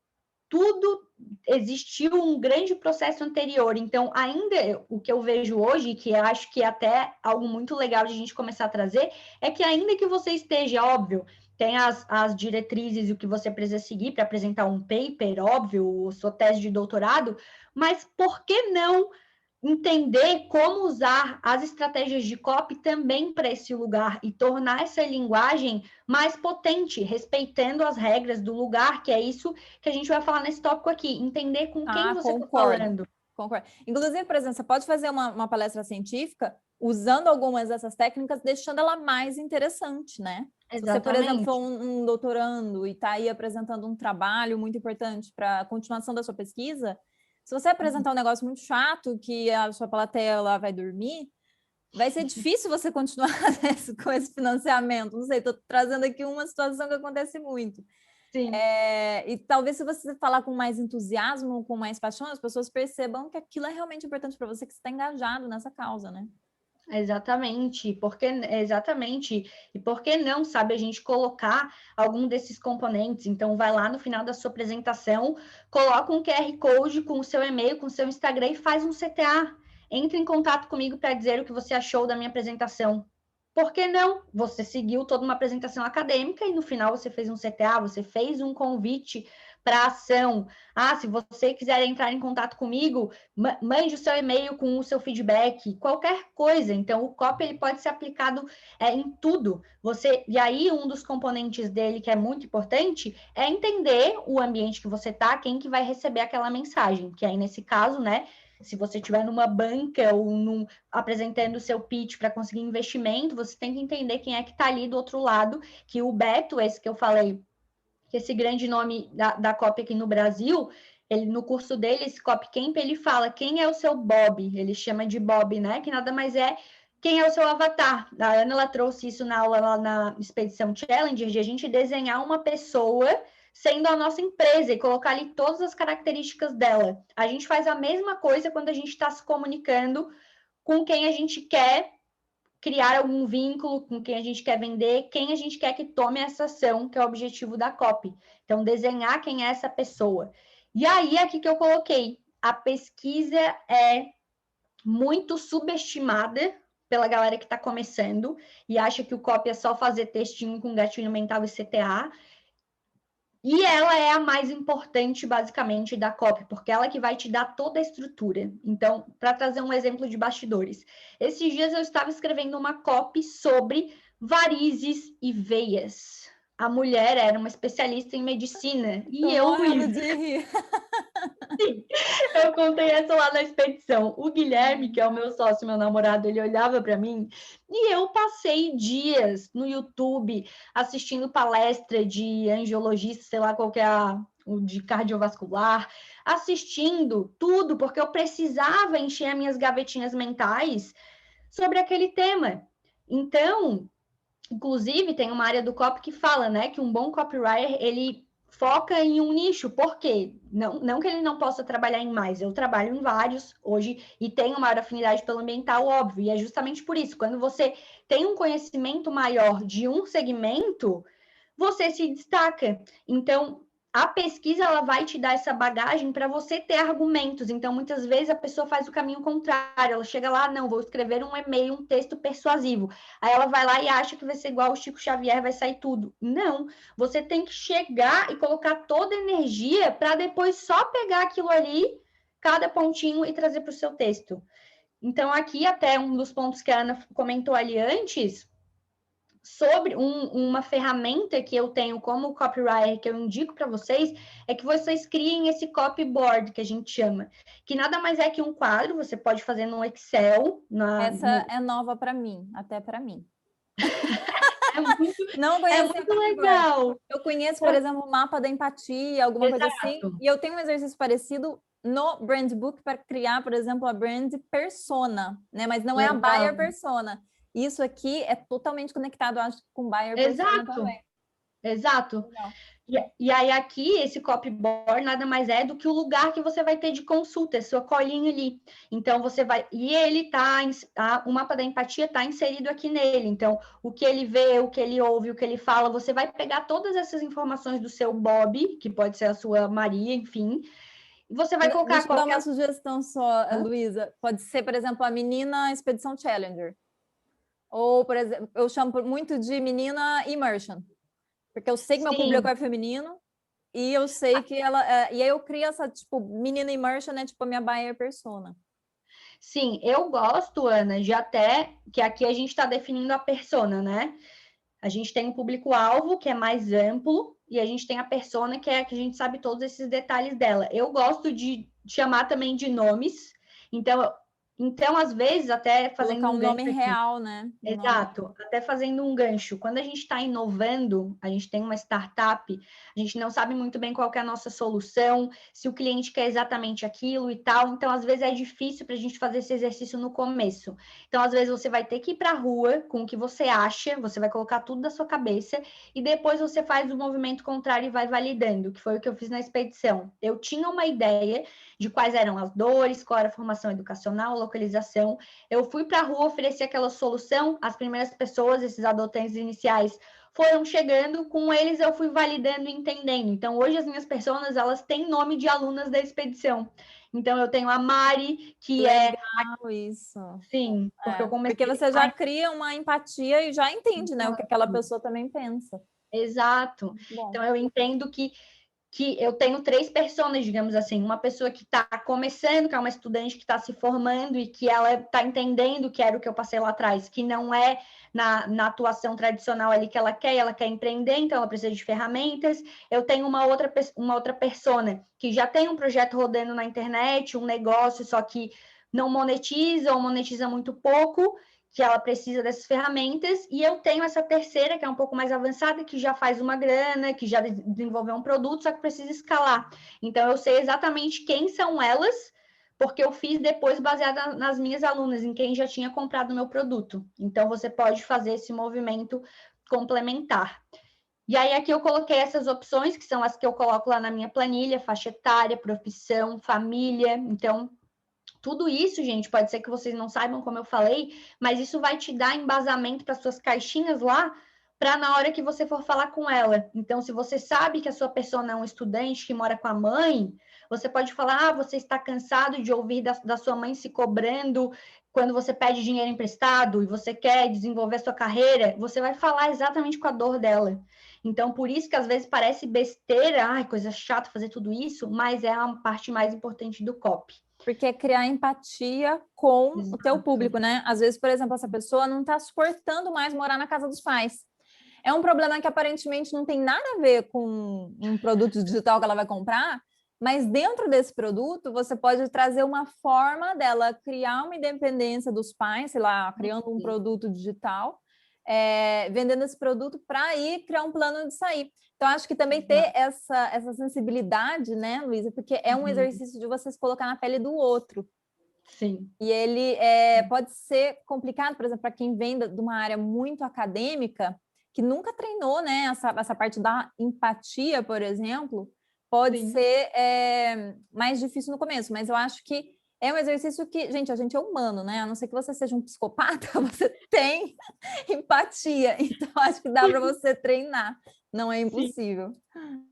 Tudo existiu um grande processo anterior. Então, ainda o que eu vejo hoje, que eu acho que é até algo muito legal de a gente começar a trazer, é que ainda que você esteja, óbvio, tem as diretrizes e o que você precisa seguir para apresentar um paper, óbvio, sua tese de doutorado, mas por que não entender como usar as estratégias de copy também para esse lugar e tornar essa linguagem mais potente, respeitando as regras do lugar, que é isso que a gente vai falar nesse tópico aqui, entender com quem você está falando. Concordo. Inclusive, por exemplo, você pode fazer uma palestra científica usando algumas dessas técnicas, deixando ela mais interessante, né? Exatamente. Se você, por exemplo, for um doutorando e está aí apresentando um trabalho muito importante para a continuação da sua pesquisa, se você apresentar um negócio muito chato, que a sua plateia lá vai dormir, vai ser difícil você continuar com esse financiamento. Não sei, estou trazendo aqui uma situação que acontece muito. Sim. E talvez se você falar com mais entusiasmo, com mais paixão, as pessoas percebam que aquilo é realmente importante para você, que você está engajado nessa causa, né? Exatamente, exatamente. E por que não, sabe, a gente colocar algum desses componentes? Então, vai lá no final da sua apresentação, coloca um QR Code com o seu e-mail, com o seu Instagram e faz um CTA. Entre em contato comigo para dizer o que você achou da minha apresentação. Por que não? Você seguiu toda uma apresentação acadêmica e no final você fez um CTA, você fez um convite para ação. Se você quiser entrar em contato comigo, mande o seu e-mail com o seu feedback, qualquer coisa. Então, o copy ele pode ser aplicado em tudo. E aí, um dos componentes dele que é muito importante é entender o ambiente que você está, quem que vai receber aquela mensagem. Que aí, nesse caso, né? Se você estiver numa banca ou apresentando o seu pitch para conseguir investimento, você tem que entender quem é que está ali do outro lado, que o Beto, esse que eu falei, que esse grande nome da copy aqui no Brasil, ele no curso dele, esse Copycamp, ele fala quem é o seu Bob, ele chama de Bob, né? Que nada mais é quem é o seu avatar. A Ana, ela trouxe isso na aula lá na Expedição Challenger, de a gente desenhar uma pessoa sendo a nossa empresa e colocar ali todas as características dela. A gente faz a mesma coisa quando a gente está se comunicando com quem a gente quer criar algum vínculo, com quem a gente quer vender, quem a gente quer que tome essa ação, que é o objetivo da copy. Então, desenhar quem é essa pessoa. E aí, aqui que eu coloquei, a pesquisa é muito subestimada pela galera que está começando e acha que o copy é só fazer textinho com gatilho mental e CTA. E ela é a mais importante, basicamente, da copy, porque ela que vai te dar toda a estrutura. Então, para trazer um exemplo de bastidores. Esses dias eu estava escrevendo uma copy sobre varizes e veias. A mulher era uma especialista em medicina. E eu morrendo de rir. Sim, eu contei essa lá na expedição. O Guilherme, que é o meu sócio, meu namorado, ele olhava para mim e eu passei dias no YouTube assistindo palestra de angiologista, sei lá qual que é o de cardiovascular, assistindo tudo, porque eu precisava encher as minhas gavetinhas mentais sobre aquele tema. Então, inclusive, tem uma área do copy que fala, né, que um bom copywriter, ele foca em um nicho. Por quê? Não que ele não possa trabalhar em mais, eu trabalho em vários hoje e tenho maior afinidade pelo ambiental, óbvio, e é justamente por isso, quando você tem um conhecimento maior de um segmento, você se destaca. Então, a pesquisa ela vai te dar essa bagagem para você ter argumentos. Então, muitas vezes a pessoa faz o caminho contrário. Ela chega lá, não, vou escrever um e-mail, um texto persuasivo. Aí ela vai lá e acha que vai ser igual o Chico Xavier, vai sair tudo. Não, você tem que chegar e colocar toda a energia para depois só pegar aquilo ali, cada pontinho e trazer para o seu texto. Então, aqui até um dos pontos que a Ana comentou ali antes, sobre uma ferramenta que eu tenho como copywriter, que eu indico para vocês, é que vocês criem esse copyboard, que a gente chama, que nada mais é que um quadro, você pode fazer no Excel. Essa é nova para mim, até para mim. É muito, Não é conhecia muito legal. Eu conheço, por exemplo, o mapa da empatia, alguma coisa assim, e eu tenho um exercício parecido no Brand Book para criar, por exemplo, a brand persona, né? Mas não é a buyer persona. Isso aqui é totalmente conectado, acho, com buyer persona também. Exato. E aí aqui, esse copyboard nada mais é do que o lugar que você vai ter de consulta, é sua colinha ali. Então, você vai... E ele o mapa da empatia está inserido aqui nele. Então, o que ele vê, o que ele ouve, o que ele fala, você vai pegar todas essas informações do seu Bob, que pode ser a sua Maria, enfim, e você vai colocar... Deixa eu dar uma sugestão só, Luísa. Pode ser, por exemplo, a menina Expedição Challenger. Ou, por exemplo, eu chamo muito de menina Immersion. Porque eu sei que meu público é feminino e eu sei que ela... e aí eu crio essa, tipo, menina immersion, né? Tipo, a minha buyer persona. Sim, eu gosto, Ana, de até... Que aqui a gente está definindo a persona, né? A gente tem um público-alvo, que é mais amplo, e a gente tem a persona, que é a que a gente sabe todos esses detalhes dela. Eu gosto de chamar também de nomes. Então, às vezes, até fazendo um nome real, né? Exato, até fazendo um gancho. Quando a gente está inovando, a gente tem uma startup, a gente não sabe muito bem qual que é a nossa solução, se o cliente quer exatamente aquilo e tal. Então, às vezes, é difícil para a gente fazer esse exercício no começo. Então, às vezes, você vai ter que ir para a rua com o que você acha, você vai colocar tudo da sua cabeça e depois você faz o movimento contrário e vai validando, que foi o que eu fiz na expedição. Eu tinha uma ideia de quais eram as dores, qual era a formação educacional, localização. Eu fui para a rua oferecer aquela solução, as primeiras pessoas, esses adotantes iniciais, foram chegando, com eles eu fui validando e entendendo. Então, hoje as minhas pessoas, elas têm nome de alunas da expedição. Então, eu tenho a Mari, que Legal, isso. Sim, porque eu comecei... Porque você já cria uma empatia e já entende, né, o que aquela pessoa também pensa. Exato. Então, eu entendo que eu tenho 3 personas, digamos assim, uma pessoa que está começando, que é uma estudante que está se formando e que ela está entendendo que era o que eu passei lá atrás, que não é na atuação tradicional ali que ela quer empreender, então ela precisa de ferramentas. Eu tenho uma outra persona que já tem um projeto rodando na internet, um negócio, só que não monetiza ou monetiza muito pouco, que ela precisa dessas ferramentas, e eu tenho essa terceira, que é um pouco mais avançada, que já faz uma grana, que já desenvolveu um produto, só que precisa escalar. Então, eu sei exatamente quem são elas, porque eu fiz depois baseada nas minhas alunas, em quem já tinha comprado o meu produto. Então, você pode fazer esse movimento complementar. E aí, aqui eu coloquei essas opções, que são as que eu coloco lá na minha planilha, faixa etária, profissão, família. Então, tudo isso, gente, pode ser que vocês não saibam, como eu falei, mas isso vai te dar embasamento para suas caixinhas lá, para na hora que você for falar com ela. Então, se você sabe que a sua pessoa é um estudante que mora com a mãe, você pode falar: ah, você está cansado de ouvir da sua mãe se cobrando quando você pede dinheiro emprestado e você quer desenvolver a sua carreira. Você vai falar exatamente com a dor dela. Então, por isso que às vezes parece besteira, ai, coisa chata fazer tudo isso, mas é a parte mais importante do copy. Porque é criar empatia com o teu público, né? Às vezes, por exemplo, essa pessoa não está suportando mais morar na casa dos pais. É um problema que aparentemente não tem nada a ver com um produto digital que ela vai comprar, mas dentro desse produto você pode trazer uma forma dela criar uma independência dos pais, sei lá, criando um produto digital, vendendo esse produto para ir criar um plano de sair. Então, acho que também ter essa sensibilidade, né, Luísa? Porque é um exercício de você se colocar na pele do outro. Sim. E ele pode ser complicado, por exemplo, para quem vem de uma área muito acadêmica, que nunca treinou, né, essa parte da empatia, por exemplo, pode ser mais difícil no começo, mas eu acho que é um exercício que, gente, a gente é humano, né? A não ser que você seja um psicopata, você tem empatia, então acho que dá para você treinar, não é impossível. Sim.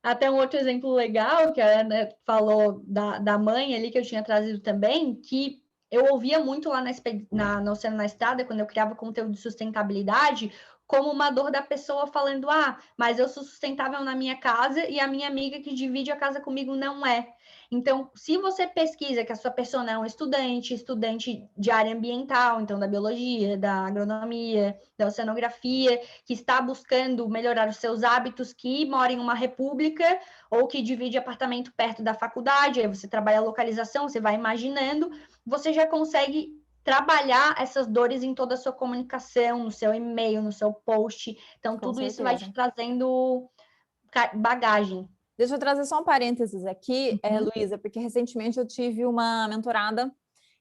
Até um outro exemplo legal que a Ana falou da mãe ali, que eu tinha trazido também, que eu ouvia muito lá no Oceano na Estrada, quando eu criava conteúdo de sustentabilidade, como uma dor da pessoa falando, mas eu sou sustentável na minha casa e a minha amiga que divide a casa comigo não é. Então, se você pesquisa que a sua pessoa é um estudante de área ambiental, então da biologia, da agronomia, da oceanografia, que está buscando melhorar os seus hábitos, que mora em uma república ou que divide apartamento perto da faculdade, aí você trabalha a localização, você vai imaginando, você já consegue trabalhar essas dores em toda a sua comunicação, no seu e-mail, no seu post. Então, tudo isso vai te trazendo bagagem. Deixa eu trazer só um parênteses aqui, Luísa, porque recentemente eu tive uma mentorada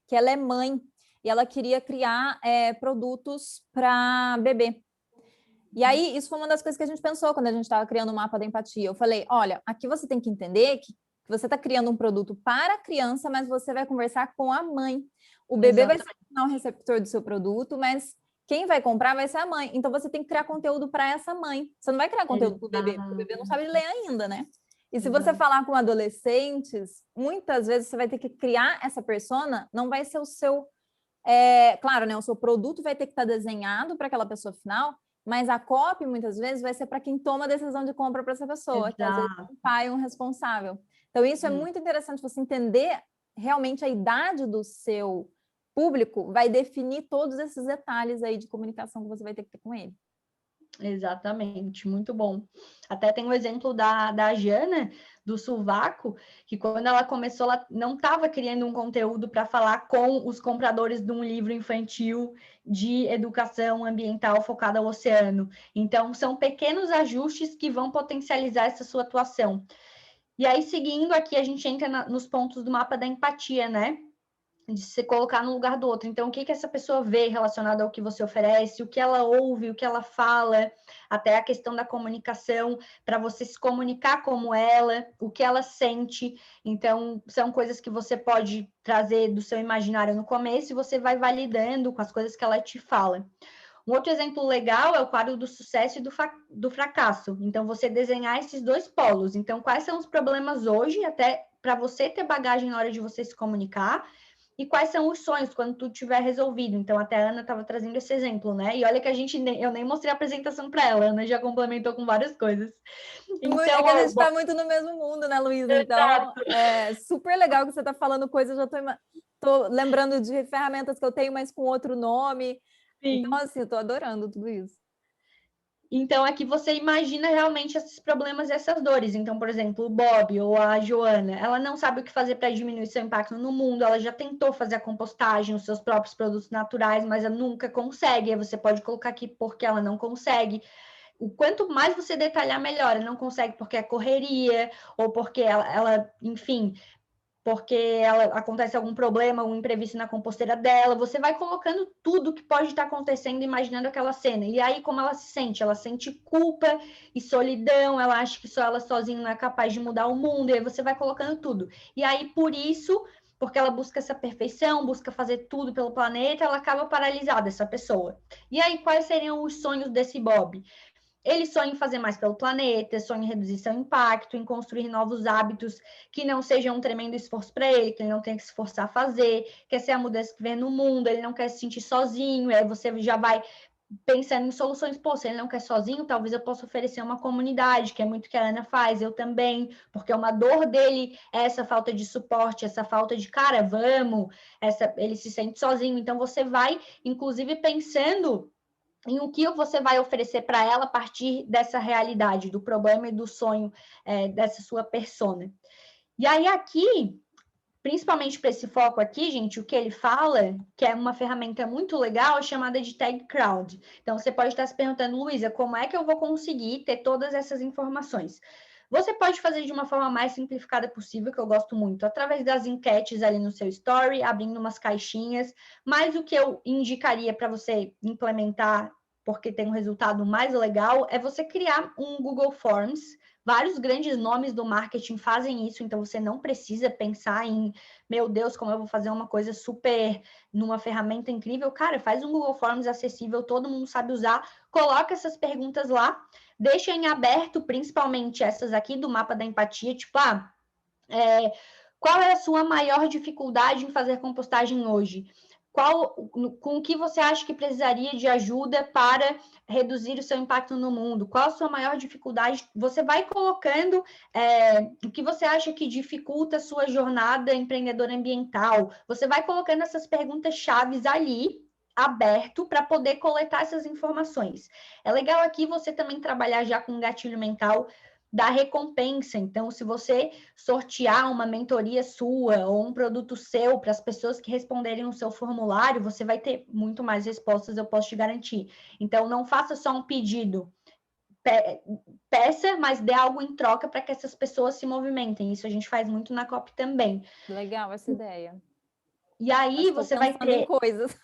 que ela é mãe e ela queria criar produtos para bebê. E aí, isso foi uma das coisas que a gente pensou quando a gente estava criando o mapa da empatia. Eu falei, olha, aqui você tem que entender que você está criando um produto para a criança, mas você vai conversar com a mãe. O bebê vai ser o receptor do seu produto, mas quem vai comprar vai ser a mãe. Então, você tem que criar conteúdo para essa mãe. Você não vai criar conteúdo para o bebê, porque o bebê não sabe ler ainda, né? E se você falar com adolescentes, muitas vezes você vai ter que criar essa persona, não vai ser o seu... claro, né? O seu produto vai ter que estar desenhado para aquela pessoa final, mas a copy, muitas vezes, vai ser para quem toma a decisão de compra para essa pessoa, que às vezes é um pai, um responsável. Então, isso é muito interessante, você entender realmente a idade do seu público, vai definir todos esses detalhes aí de comunicação que você vai ter que ter com ele. Exatamente, muito bom. Até tem o exemplo da Jana, do Sovaco, que quando ela começou, ela não estava criando um conteúdo para falar com os compradores de um livro infantil de educação ambiental focada ao oceano. Então, são pequenos ajustes que vão potencializar essa sua atuação. E aí, seguindo aqui, a gente entra nos pontos do mapa da empatia, né? De se colocar no lugar do outro. Então, o que essa pessoa vê relacionado ao que você oferece, o que ela ouve, o que ela fala, até a questão da comunicação, para você se comunicar como ela, o que ela sente. Então, são coisas que você pode trazer do seu imaginário no começo e você vai validando com as coisas que ela te fala. Um outro exemplo legal é o quadro do sucesso e do fracasso. Então, você desenhar esses dois polos. Então, quais são os problemas hoje, até para você ter bagagem na hora de você se comunicar, e quais são os sonhos quando tudo tiver resolvido. Então, até a Ana estava trazendo esse exemplo, né? E olha que eu nem mostrei a apresentação para ela, a Ana já complementou com várias coisas. Então, é que a gente está muito no mesmo mundo, né, Luísa? Então, é super legal que você está falando coisas, eu já estou lembrando de ferramentas que eu tenho, mas com outro nome. Sim. Então, assim, eu estou adorando tudo isso. Então, aqui você imagina realmente esses problemas e essas dores. Então, por exemplo, o Bob ou a Joana, ela não sabe o que fazer para diminuir seu impacto no mundo, ela já tentou fazer a compostagem, os seus próprios produtos naturais, mas ela nunca consegue. Aí você pode colocar aqui porque ela não consegue. O quanto mais você detalhar, melhor. Ela não consegue porque é correria, ou porque ela enfim, porque acontece algum problema, um imprevisto na composteira dela, você vai colocando tudo que pode estar acontecendo, imaginando aquela cena. E aí, como ela se sente? Ela sente culpa e solidão, ela acha que só ela sozinha não é capaz de mudar o mundo, e aí você vai colocando tudo. E aí, por isso, porque ela busca essa perfeição, busca fazer tudo pelo planeta, ela acaba paralisada, essa pessoa. E aí, quais seriam os sonhos desse Bob? Ele sonha em fazer mais pelo planeta, sonha em reduzir seu impacto, em construir novos hábitos que não sejam um tremendo esforço para ele, que ele não tenha que se forçar a fazer, quer ser a mudança que vem no mundo, ele não quer se sentir sozinho, aí você já vai pensando em soluções. Pô, se ele não quer sozinho, talvez eu possa oferecer uma comunidade, que é muito que a Ana faz, eu também, porque uma dor dele é essa falta de suporte, essa falta de, cara, vamos, ele se sente sozinho, então você vai, inclusive, pensando em o que você vai oferecer para ela a partir dessa realidade, do problema e do sonho dessa sua persona. E aí aqui, principalmente para esse foco aqui, gente, o que ele fala, que é uma ferramenta muito legal, chamada de Tag Crowd. Então, você pode estar se perguntando, Luísa, como é que eu vou conseguir ter todas essas informações? Você pode fazer de uma forma mais simplificada possível, que eu gosto muito, através das enquetes ali no seu story, abrindo umas caixinhas, mas o que eu indicaria para você implementar, porque tem um resultado mais legal, é você criar um Google Forms. Vários grandes nomes do marketing fazem isso, então você não precisa pensar em, meu Deus, como eu vou fazer uma coisa super numa ferramenta incrível. Cara, faz um Google Forms acessível, todo mundo sabe usar, coloca essas perguntas lá, deixa em aberto, principalmente essas aqui do mapa da empatia, tipo, qual é a sua maior dificuldade em fazer compostagem hoje? Com o que você acha que precisaria de ajuda para reduzir o seu impacto no mundo? Qual a sua maior dificuldade? Você vai colocando o que você acha que dificulta a sua jornada empreendedora ambiental. Você vai colocando essas perguntas chaves ali, aberto, para poder coletar essas informações. É legal aqui você também trabalhar já com um gatilho mental da recompensa. Então, se você sortear uma mentoria sua ou um produto seu para as pessoas que responderem no seu formulário, você vai ter muito mais respostas, eu posso te garantir. Então, não faça só um pedido. Peça, mas dê algo em troca para que essas pessoas se movimentem. Isso a gente faz muito na COP também. Legal essa ideia. E aí você vai ter em coisas.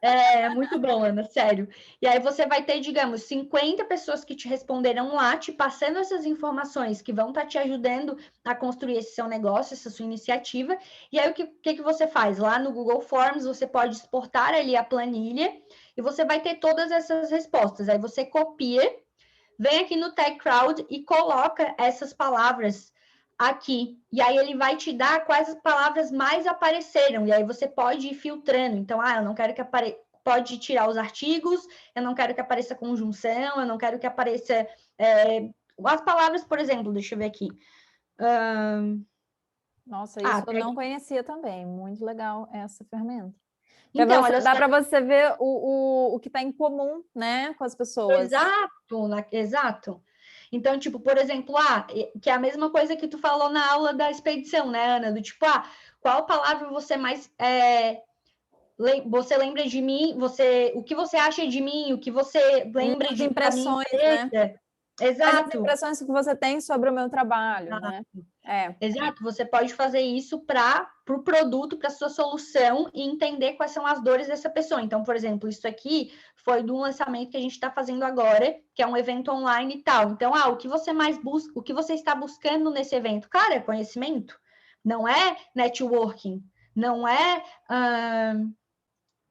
É muito bom, Ana, sério. E aí você vai ter, digamos, 50 pessoas que te responderão lá, te passando essas informações que vão estar te ajudando a construir esse seu negócio, essa sua iniciativa. E aí o que você faz? Lá no Google Forms, você pode exportar ali a planilha e você vai ter todas essas respostas. Aí você copia, vem aqui no Tag Crowd e coloca essas palavras aqui. E aí ele vai te dar quais as palavras mais apareceram. E aí você pode ir filtrando. Então, eu não quero que apareça. Pode tirar os artigos, eu não quero que apareça conjunção, eu não quero que apareça. As palavras, por exemplo, deixa eu ver aqui. Nossa, isso eu não conhecia também. Muito legal essa ferramenta. Então, olha dá para você ver o que está em comum, né, com as pessoas. Exato. Então, tipo, por exemplo, que é a mesma coisa que tu falou na aula da expedição, né, Ana? Do tipo, qual palavra você mais você lembra de mim? O que você acha de mim? O que você lembra As de impressões, mim? né? Exato. As impressões que você tem sobre o meu trabalho, né? Exato, você pode fazer isso para o produto, para a sua solução e entender quais são as dores dessa pessoa. Então, por exemplo, isso aqui foi de um lançamento que a gente está fazendo agora, que é um evento online e tal. Então, o que você mais busca, o que você está buscando nesse evento? Cara, é conhecimento, não é networking, não é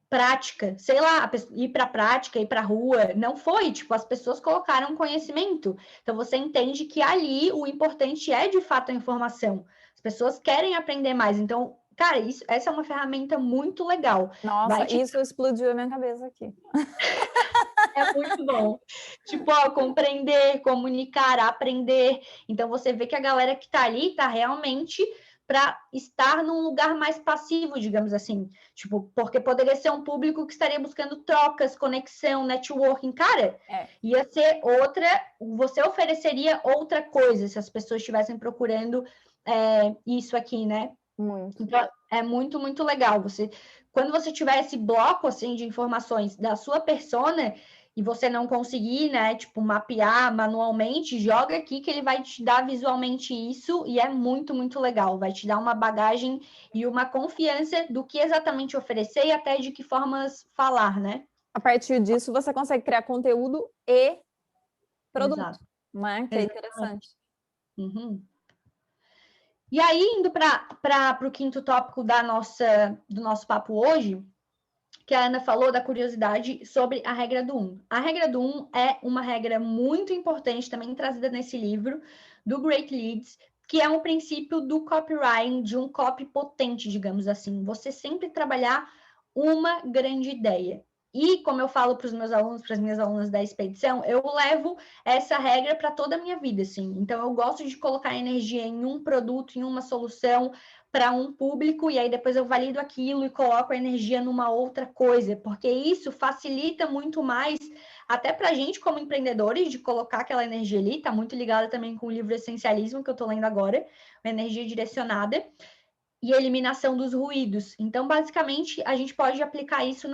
prática, sei lá, ir para a prática, ir para a rua, não foi, tipo, as pessoas colocaram conhecimento. Então você entende que ali o importante é de fato a informação. As pessoas querem aprender mais. Então, cara, essa é uma ferramenta muito legal. Nossa, isso explodiu a minha cabeça aqui. É muito bom. Tipo, compreender, comunicar, aprender. Então você vê que a galera que tá ali tá realmente para estar num lugar mais passivo, digamos assim. Tipo, porque poderia ser um público que estaria buscando trocas, conexão, networking. Cara, ia ser você ofereceria outra coisa se as pessoas estivessem procurando isso aqui, né? Muito. Então, é muito, muito legal. Quando você tiver esse bloco assim de informações da sua persona e você não conseguir, né, tipo, mapear manualmente, joga aqui que ele vai te dar visualmente isso e é muito, muito legal. Vai te dar uma bagagem e uma confiança do que exatamente oferecer e até de que formas falar, né? A partir disso, você consegue criar conteúdo e produto, Exato. né? Que é interessante. Uhum. E aí, indo para o quinto tópico do nosso papo hoje, que a Ana falou da curiosidade sobre a regra do 1. A regra do 1 é uma regra muito importante, também trazida nesse livro, do Great Leads, que é um princípio do copywriting, de um copy potente, digamos assim. Você sempre trabalhar uma grande ideia. E, como eu falo para os meus alunos, para as minhas alunas da expedição, eu levo essa regra para toda a minha vida, assim. Então, eu gosto de colocar energia em um produto, em uma solução, para um público, e aí depois eu valido aquilo e coloco a energia numa outra coisa, porque isso facilita muito mais até para a gente como empreendedores, de colocar aquela energia ali, está muito ligada também com o livro Essencialismo, que eu estou lendo agora, uma energia direcionada, e eliminação dos ruídos. Então, basicamente, a gente pode aplicar isso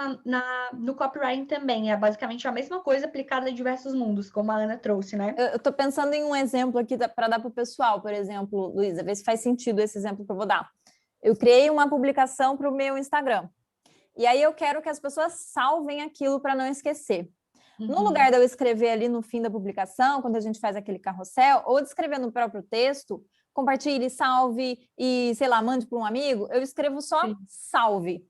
no copywriting também. É basicamente a mesma coisa aplicada a diversos mundos, como a Ana trouxe, né? Eu estou pensando em um exemplo aqui para dar para o pessoal, por exemplo, Luísa, ver se faz sentido esse exemplo que eu vou dar. Eu criei uma publicação para o meu Instagram. E aí eu quero que as pessoas salvem aquilo para não esquecer. No lugar de eu escrever ali no fim da publicação, quando a gente faz aquele carrossel, ou de escrever no próprio texto, compartilhe, salve e, sei lá, mande para um amigo, eu escrevo só salve.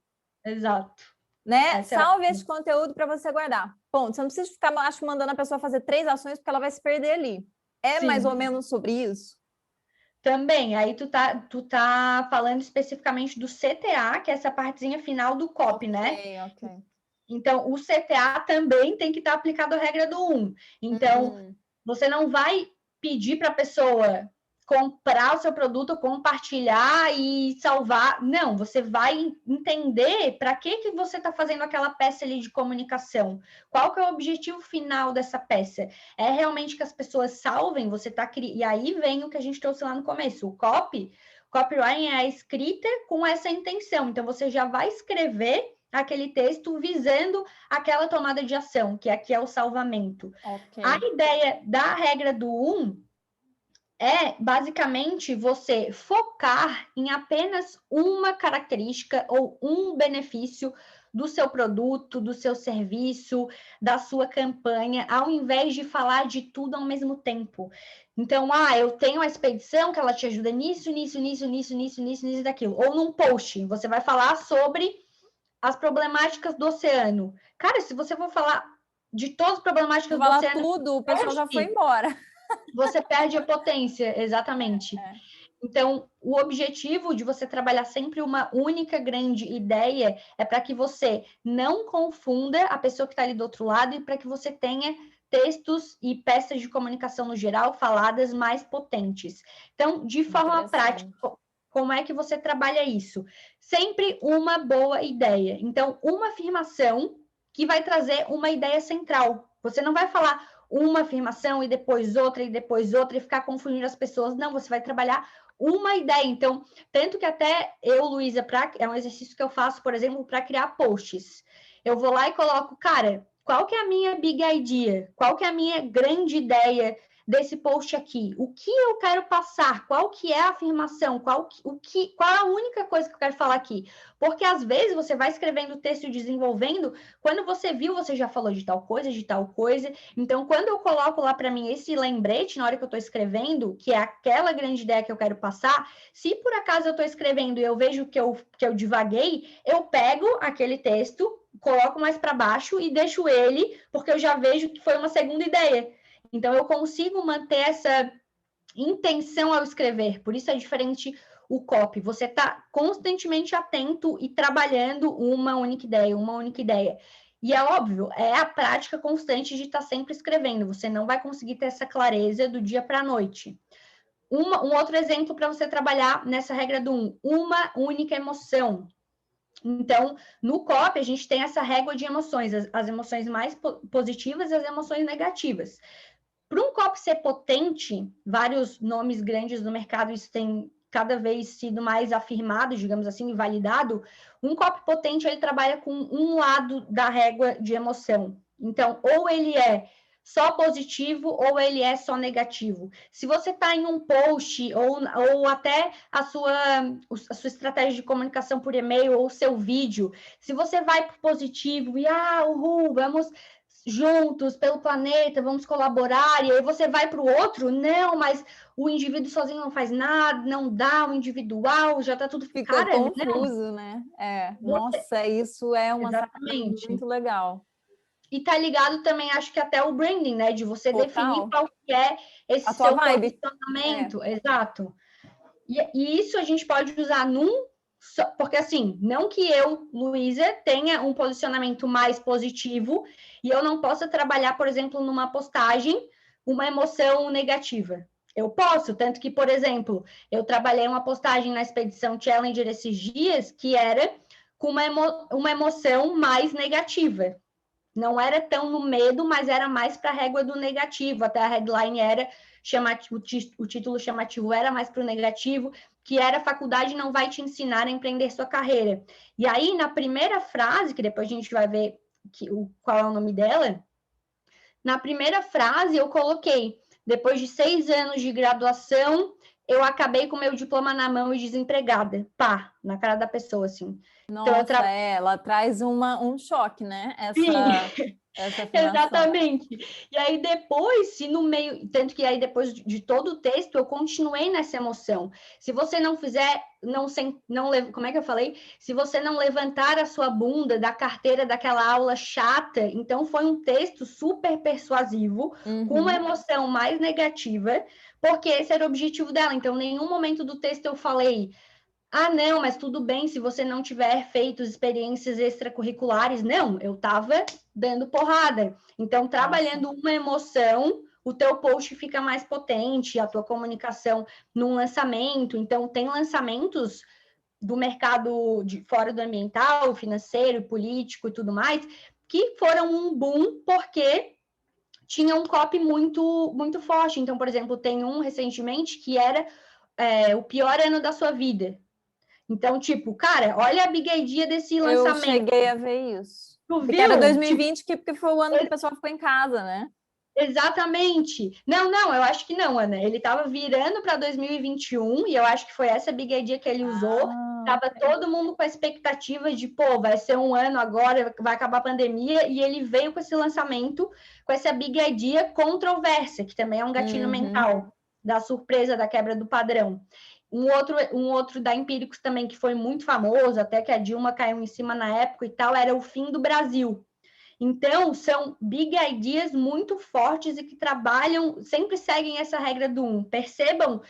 Exato. Né? Salve esse conteúdo para você guardar. Ponto. Você não precisa ficar, acho, mandando a pessoa fazer 3 ações porque ela vai se perder ali. É mais ou menos sobre isso? Também, aí tu tá falando especificamente do CTA, que é essa partezinha final do copy, né? Ok. Então, o CTA também tem que estar aplicado à regra do 1. Então, você não vai pedir para a pessoa comprar o seu produto, compartilhar e salvar. Não, você vai entender para que você está fazendo aquela peça ali de comunicação. Qual que é o objetivo final dessa peça? É realmente que as pessoas salvem? Você tá E aí vem o que a gente trouxe lá no começo. O copywriting é a escrita com essa intenção. Então, você já vai escrever aquele texto visando aquela tomada de ação, que aqui é o salvamento. Okay. A ideia da regra do 1 é, basicamente, você focar em apenas uma característica ou um benefício do seu produto, do seu serviço, da sua campanha, ao invés de falar de tudo ao mesmo tempo. Então, eu tenho a expedição que ela te ajuda nisso, nisso, daquilo. Ou num post, você vai falar sobre as problemáticas do oceano. Cara, se você for falar de todas as problemáticas do oceano... tudo, o pessoal já foi embora. Você perde a potência, exatamente. Então, o objetivo de você trabalhar sempre uma única grande ideia é para que você não confunda a pessoa que está ali do outro lado e para que você tenha textos e peças de comunicação no geral faladas mais potentes. Então, de forma prática, como é que você trabalha isso? Sempre uma boa ideia. Então, uma afirmação que vai trazer uma ideia central. Você não vai falar uma afirmação e depois outra e ficar confundindo as pessoas. Não, você vai trabalhar uma ideia. Então, tanto que até eu, Luísa, é um exercício que eu faço, por exemplo, para criar posts. Eu vou lá e coloco, cara, qual que é a minha big idea? Qual que é a minha grande ideia desse post aqui? O que eu quero passar? Qual que é a afirmação? Qual a única coisa que eu quero falar aqui? Porque às vezes você vai escrevendo o texto e desenvolvendo, quando você viu, você já falou de tal coisa. Então, quando eu coloco lá para mim esse lembrete na hora que eu estou escrevendo, que é aquela grande ideia que eu quero passar, se por acaso eu estou escrevendo e eu vejo que eu divaguei, eu pego aquele texto, coloco mais para baixo e deixo ele, porque eu já vejo que foi uma segunda ideia. Então, eu consigo manter essa intenção ao escrever. Por isso é diferente o copy. Você está constantemente atento e trabalhando uma única ideia. E é óbvio, é a prática constante de estar sempre escrevendo. Você não vai conseguir ter essa clareza do dia para a noite. Um outro exemplo para você trabalhar nessa regra do 1. Uma única emoção. Então, no copy, a gente tem essa régua de emoções. As emoções mais positivas e as emoções negativas. Para um copy ser potente, vários nomes grandes no mercado, isso tem cada vez sido mais afirmado, digamos assim, validado. Um copy potente, ele trabalha com um lado da régua de emoção. Então, ou ele é só positivo ou ele é só negativo. Se você está em um post ou até a sua estratégia de comunicação por e-mail ou o seu vídeo, se você vai para o positivo e, vamos juntos pelo planeta, vamos colaborar, e aí você vai para o outro, não, mas o indivíduo sozinho não faz nada, não dá, o individual, já está tudo... Fica confuso, né? Nossa, isso é uma sacada muito legal. E tá ligado também, acho que até o branding, né? De você definir qual que é esse seu posicionamento. Exato. E isso a gente pode usar porque assim, não que eu, Luísa, tenha um posicionamento mais positivo e eu não possa trabalhar, por exemplo, numa postagem, uma emoção negativa. Eu posso, tanto que, por exemplo, eu trabalhei uma postagem na Expedição Challenger esses dias que era com uma emoção mais negativa. não era tão no medo, mas era mais para a régua do negativo. Até a headline era chamativo, o título chamativo era mais para o negativo, que era a faculdade não vai te ensinar a empreender sua carreira. E aí, na primeira frase, que depois a gente vai ver qual é o nome dela, na primeira frase eu coloquei, depois de 6 anos de graduação, eu acabei com meu diploma na mão e desempregada. Pá, na cara da pessoa, assim. Nossa, então, ela traz um choque, né? Essa afirmação. Exatamente. E aí depois, se no meio, tanto que aí depois de todo o texto eu continuei nessa emoção. Se você não fizer, como é que eu falei? Se você não levantar a sua bunda da carteira daquela aula chata, então foi um texto super persuasivo, com uma emoção mais negativa, porque esse era o objetivo dela. Então, em nenhum momento do texto eu falei: ah, não, mas tudo bem se você não tiver feito experiências extracurriculares. Não, eu estava dando porrada. Então, trabalhando uma emoção, o teu post fica mais potente, a tua comunicação num lançamento. Então, tem lançamentos do mercado de fora do ambiental, financeiro, político e tudo mais, que foram um boom porque tinha um copy muito, muito forte. Então, por exemplo, tem um recentemente que era o pior ano da sua vida. Então, tipo, cara, olha a big idea desse lançamento. Eu cheguei a ver isso. Tu porque viu? era 2020, porque foi o ano que o pessoal ficou em casa, né? Exatamente. Não, eu acho que não, Ana. Ele estava virando para 2021 e eu acho que foi essa big idea que ele usou. Tava todo mundo com a expectativa de, pô, vai ser um ano agora, vai acabar a pandemia, e ele veio com esse lançamento, com essa big idea controversa, que também é um gatilho mental, da surpresa, da quebra do padrão. Um outro da Empíricos também, que foi muito famoso, até que a Dilma caiu em cima na época e tal, era o fim do Brasil. Então, são big ideas muito fortes e que trabalham, sempre seguem essa regra do 1. Percebam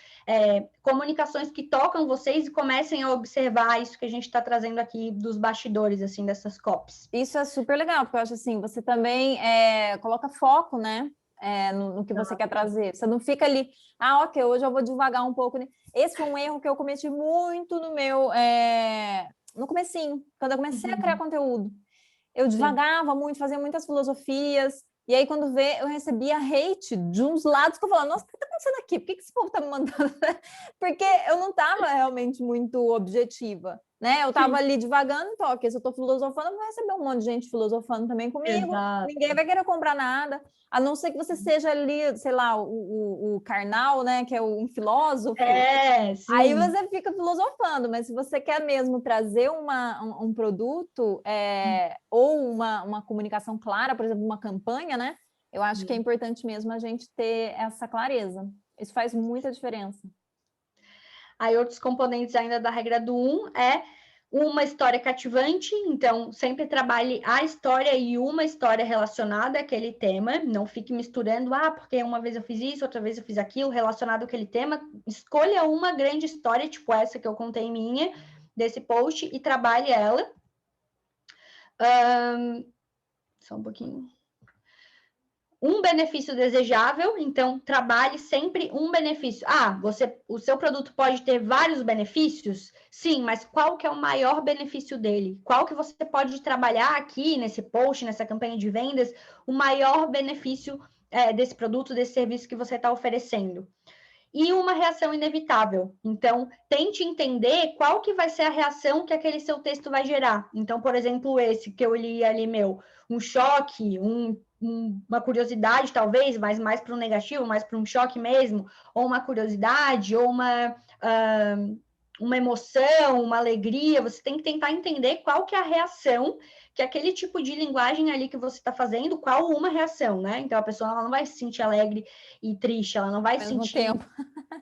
comunicações que tocam vocês e comecem a observar isso que a gente está trazendo aqui dos bastidores, assim, dessas copies. Isso é super legal, porque eu acho assim, você também coloca foco, né? No que você quer trazer. Você não fica ali, ok, hoje eu vou devagar um pouco. Esse foi um erro que eu cometi muito no comecinho, quando eu comecei a criar conteúdo. Eu devagava muito, fazia muitas filosofias, e aí quando eu recebia hate de uns lados que eu falava, nossa, o que está acontecendo aqui? Por que esse povo está me mandando? Porque eu não estava realmente muito objetiva, né? Eu estava ali devagando, então, ok, se eu estou filosofando, eu vou receber um monte de gente filosofando também comigo, ninguém vai querer comprar nada, a não ser que você seja ali, sei lá, o carnal, né, que é um filósofo. Sim. Aí você fica filosofando, mas se você quer mesmo trazer um produto ou uma comunicação clara, por exemplo, uma campanha, né? Eu acho que é importante mesmo a gente ter essa clareza. Isso faz muita diferença. Aí outros componentes ainda da regra do 1 é uma história cativante, então sempre trabalhe a história e uma história relacionada àquele tema, não fique misturando, porque uma vez eu fiz isso, outra vez eu fiz aquilo, relacionado àquele tema. Escolha uma grande história, tipo essa que eu contei minha, desse post, e trabalhe ela. Só um pouquinho. Um benefício desejável, então trabalhe sempre um benefício. O seu produto pode ter vários benefícios? Sim, mas qual que é o maior benefício dele? Qual que você pode trabalhar aqui nesse post, nessa campanha de vendas, o maior benefício desse produto, desse serviço que você está oferecendo? E uma reação inevitável. Então, tente entender qual que vai ser a reação que aquele seu texto vai gerar. Então, por exemplo, esse que eu li ali, um choque, uma curiosidade, talvez, mas mais para um negativo, mais para um choque mesmo, ou uma curiosidade, ou uma emoção, uma alegria. Você tem que tentar entender qual que é a reação que aquele tipo de linguagem ali que você está fazendo, qual uma reação, né? Então, a pessoa ela não vai se sentir alegre e triste, ela não vai se sentir... tempo.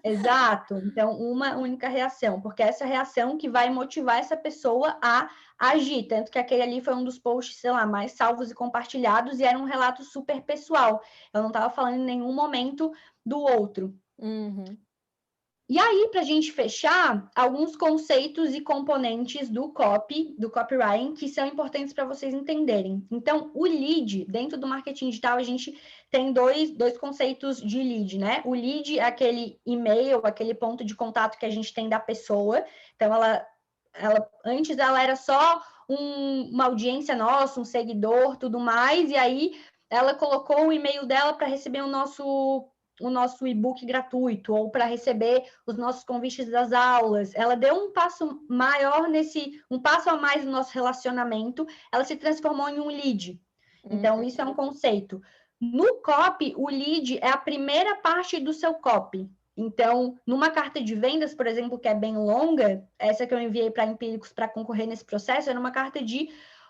Exato. Então, uma única reação, porque essa reação que vai motivar essa pessoa a agir. Tanto que aquele ali foi um dos posts, sei lá, mais salvos e compartilhados, e era um relato super pessoal. Eu não estava falando em nenhum momento do outro. E aí, para a gente fechar, alguns conceitos e componentes do copywriting, que são importantes para vocês entenderem. Então, o lead, dentro do marketing digital, a gente tem dois conceitos de lead, né? O lead é aquele e-mail, aquele ponto de contato que a gente tem da pessoa. Então, antes ela era só uma audiência nossa, um seguidor, tudo mais, e aí ela colocou o e-mail dela para receber o nosso e-book gratuito, ou para receber os nossos convites das aulas. Ela deu um passo maior um passo a mais no nosso relacionamento, ela se transformou em um lead. Então, isso é um conceito. No copy, o lead é a primeira parte do seu copy. Então, numa carta de vendas, por exemplo, que é bem longa, essa que eu enviei para Empíricos para concorrer nesse processo, era uma carta de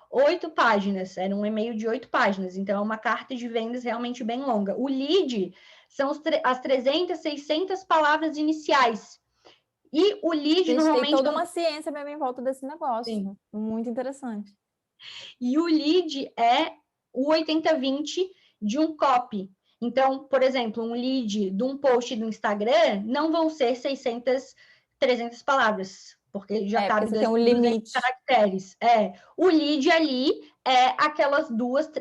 8 páginas, era um e-mail de 8 páginas, então é uma carta de vendas realmente bem longa. O lead são as 300, 600 palavras iniciais. E o lead normalmente... Tem toda uma ciência mesmo em volta desse negócio. Sim. Muito interessante. E o lead é o 80-20 de um copy. Então, por exemplo, um lead de um post do Instagram não vão ser 600, 300 palavras, porque já cabe tem um limite. caracteres. O lead ali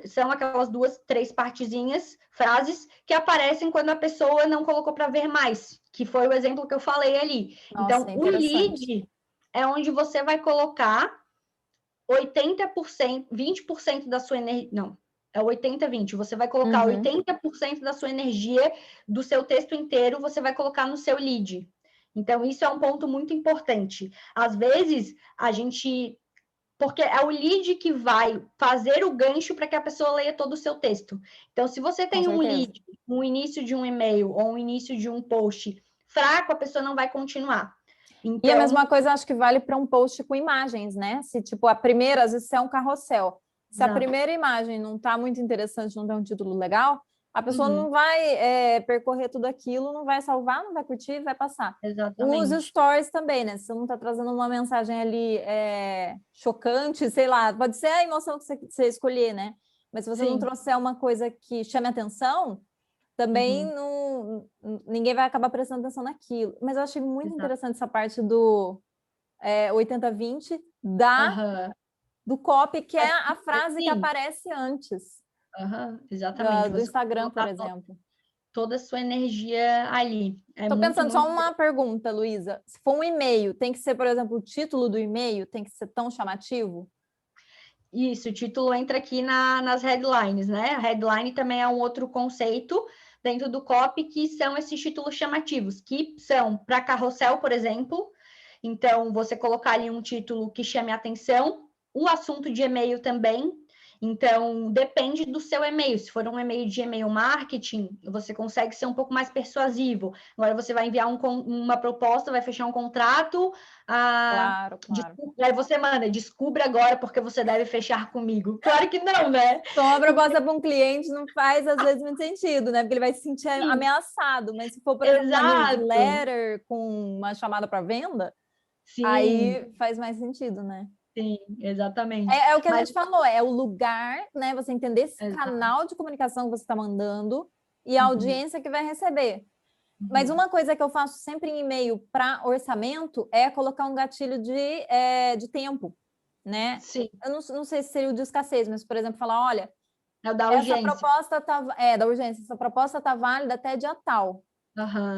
são aquelas duas, 3 partezinhas, frases, que aparecem quando a pessoa não colocou para ver mais, que foi o exemplo que eu falei ali. Nossa, então, o lead é onde você vai colocar 80%, 20% da sua energia. Não, é 80-20. Você vai colocar 80% da sua energia, do seu texto inteiro, você vai colocar no seu lead. Então, isso é um ponto muito importante. Às vezes, porque é o lead que vai fazer o gancho para que a pessoa leia todo o seu texto. Então, se você tem um lead, um início de um e-mail ou um início de um post fraco, a pessoa não vai continuar. Então... E a mesma coisa, acho que vale para um post com imagens, né? Se, tipo, a primeira, às vezes, é um carrossel. Se a primeira imagem não está muito interessante, não tem um título legal, a pessoa não vai percorrer tudo aquilo, não vai salvar, não vai curtir, vai passar. Exatamente. Os stories também, né? Se você não está trazendo uma mensagem ali chocante, sei lá, pode ser a emoção que você escolher, né? Mas se você não trouxer uma coisa que chame atenção, também ninguém vai acabar prestando atenção naquilo. Mas eu achei muito interessante essa parte do 80-20 do copy, que é a frase que aparece antes. Exatamente. Do Instagram, por exemplo. Toda a sua energia ali. Estou pensando só uma pergunta, Luísa. Se for um e-mail, tem que ser, por exemplo, o título do e-mail tem que ser tão chamativo? Isso, o título entra aqui nas headlines, né? A headline também é um outro conceito dentro do copy, que são esses títulos chamativos, que são para carrossel, por exemplo. Então, você colocar ali um título que chame a atenção, o assunto de e-mail também. Então, depende do seu e-mail. Se for um e-mail de e-mail marketing, você consegue ser um pouco mais persuasivo. Agora, você vai enviar uma proposta, vai fechar um contrato. Claro. Aí você manda, descubra agora porque você deve fechar comigo. Claro que não, né? Então, uma proposta para um cliente não faz, às vezes, muito sentido, né? Porque ele vai se sentir ameaçado. Mas se for, por exemplo, uma newsletter com uma chamada para venda, aí faz mais sentido, né? Sim, exatamente. É o que a gente falou, é o lugar, né? Você entender esse canal de comunicação que você está mandando e a audiência que vai receber. Mas uma coisa que eu faço sempre em e-mail para orçamento é colocar um gatilho de tempo, né? Sim. Eu não sei se seria o de escassez, mas, por exemplo, falar, olha, da urgência. Essa proposta da urgência, essa proposta está válida até dia tal.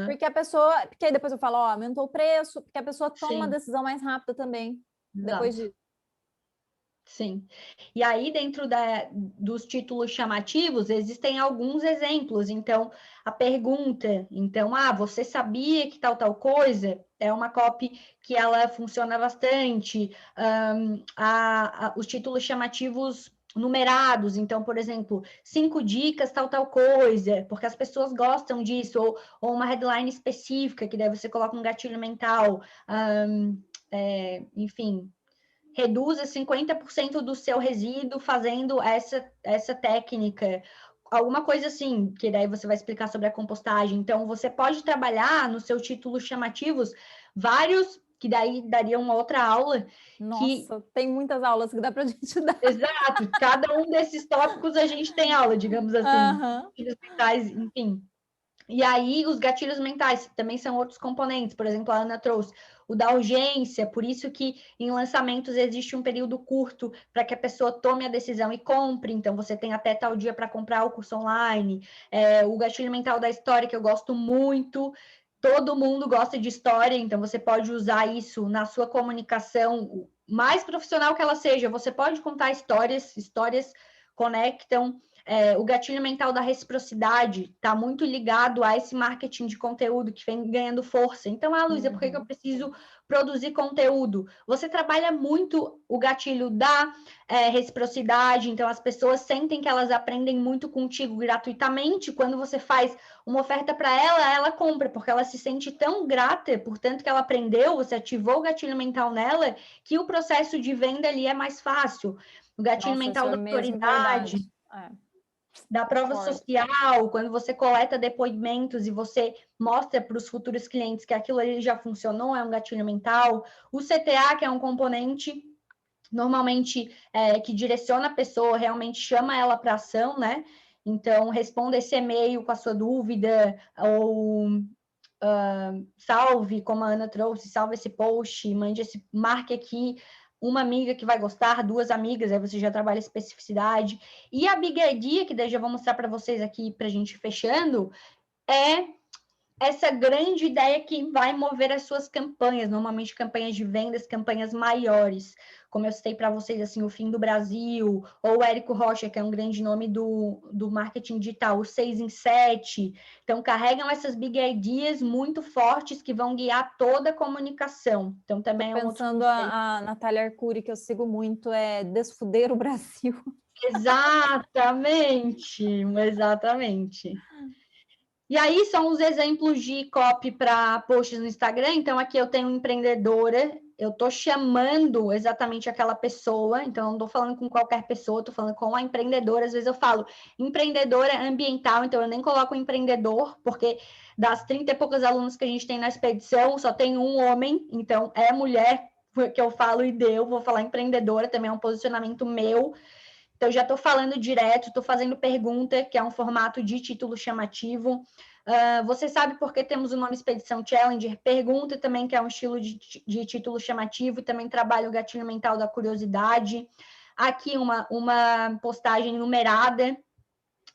Porque porque aí depois eu falo, aumentou o preço, porque a pessoa toma uma decisão mais rápida também, depois disso. Sim. E aí, dentro dos títulos chamativos, existem alguns exemplos. Então, a pergunta, você sabia que tal coisa? É uma copy que ela funciona bastante. Os títulos chamativos numerados, então, por exemplo, 5 dicas, tal coisa, porque as pessoas gostam disso, ou uma headline específica, que daí você coloca um gatilho mental, enfim... Reduza 50% do seu resíduo fazendo essa técnica. Alguma coisa assim, que daí você vai explicar sobre a compostagem. Então, você pode trabalhar no seu título chamativos vários, que daí daria uma outra aula. Nossa, tem muitas aulas que dá para a gente dar. Exato, cada um desses tópicos a gente tem aula, digamos assim. Gatilhos mentais, enfim. E aí, os gatilhos mentais também são outros componentes. Por exemplo, a Ana trouxe o da urgência, por isso que em lançamentos existe um período curto para que a pessoa tome a decisão e compre. Então, você tem até tal dia para comprar o curso online. O gatilho mental da história, que eu gosto muito, todo mundo gosta de história, então você pode usar isso na sua comunicação, mais profissional que ela seja. Você pode contar histórias conectam. O gatilho mental da reciprocidade está muito ligado a esse marketing de conteúdo que vem ganhando força. Então, Luísa, por que eu preciso produzir conteúdo? Você trabalha muito o gatilho da reciprocidade, então as pessoas sentem que elas aprendem muito contigo gratuitamente. Quando você faz uma oferta para ela, ela compra, porque ela se sente tão grata por tanto que ela aprendeu, você ativou o gatilho mental nela, que o processo de venda ali é mais fácil. O gatilho mental da autoridade, da prova social, quando você coleta depoimentos e você mostra para os futuros clientes que aquilo ali já funcionou, é um gatilho mental. O CTA, que é um componente normalmente que direciona a pessoa, realmente chama ela para ação, né? Então, responda esse e-mail com a sua dúvida, ou salve, como a Ana trouxe, salve esse post, marque aqui uma amiga que vai gostar, 2 amigas, aí você já trabalha especificidade. E a Big Idea, que daí já vou mostrar para vocês aqui, para a gente fechando, é essa grande ideia que vai mover as suas campanhas, normalmente campanhas de vendas, campanhas maiores. Como eu citei para vocês, assim, o Fim do Brasil, ou o Érico Rocha, que é um grande nome do marketing digital, o 6 em 7. Então, carregam essas big ideas muito fortes que vão guiar toda a comunicação. Então, também Tô pensando a Natália Arcuri, que eu sigo muito, é Desfuder o Brasil. Exatamente, exatamente. E aí são os exemplos de copy para posts no Instagram. Então, aqui eu tenho empreendedora, eu estou chamando exatamente aquela pessoa, então eu não estou falando com qualquer pessoa, estou falando com a empreendedora. Às vezes eu falo empreendedora ambiental, então eu nem coloco empreendedor, porque das 30 e poucas alunas que a gente tem na expedição, só tem um homem, então é mulher que eu falo e vou falar empreendedora, também é um posicionamento meu. Então, já estou falando direto, estou fazendo pergunta, que é um formato de título chamativo. Você sabe por que temos o nome Expedição Challenger? Pergunta também, que é um estilo de título chamativo, e também trabalho o gatilho mental da curiosidade. Aqui uma postagem numerada.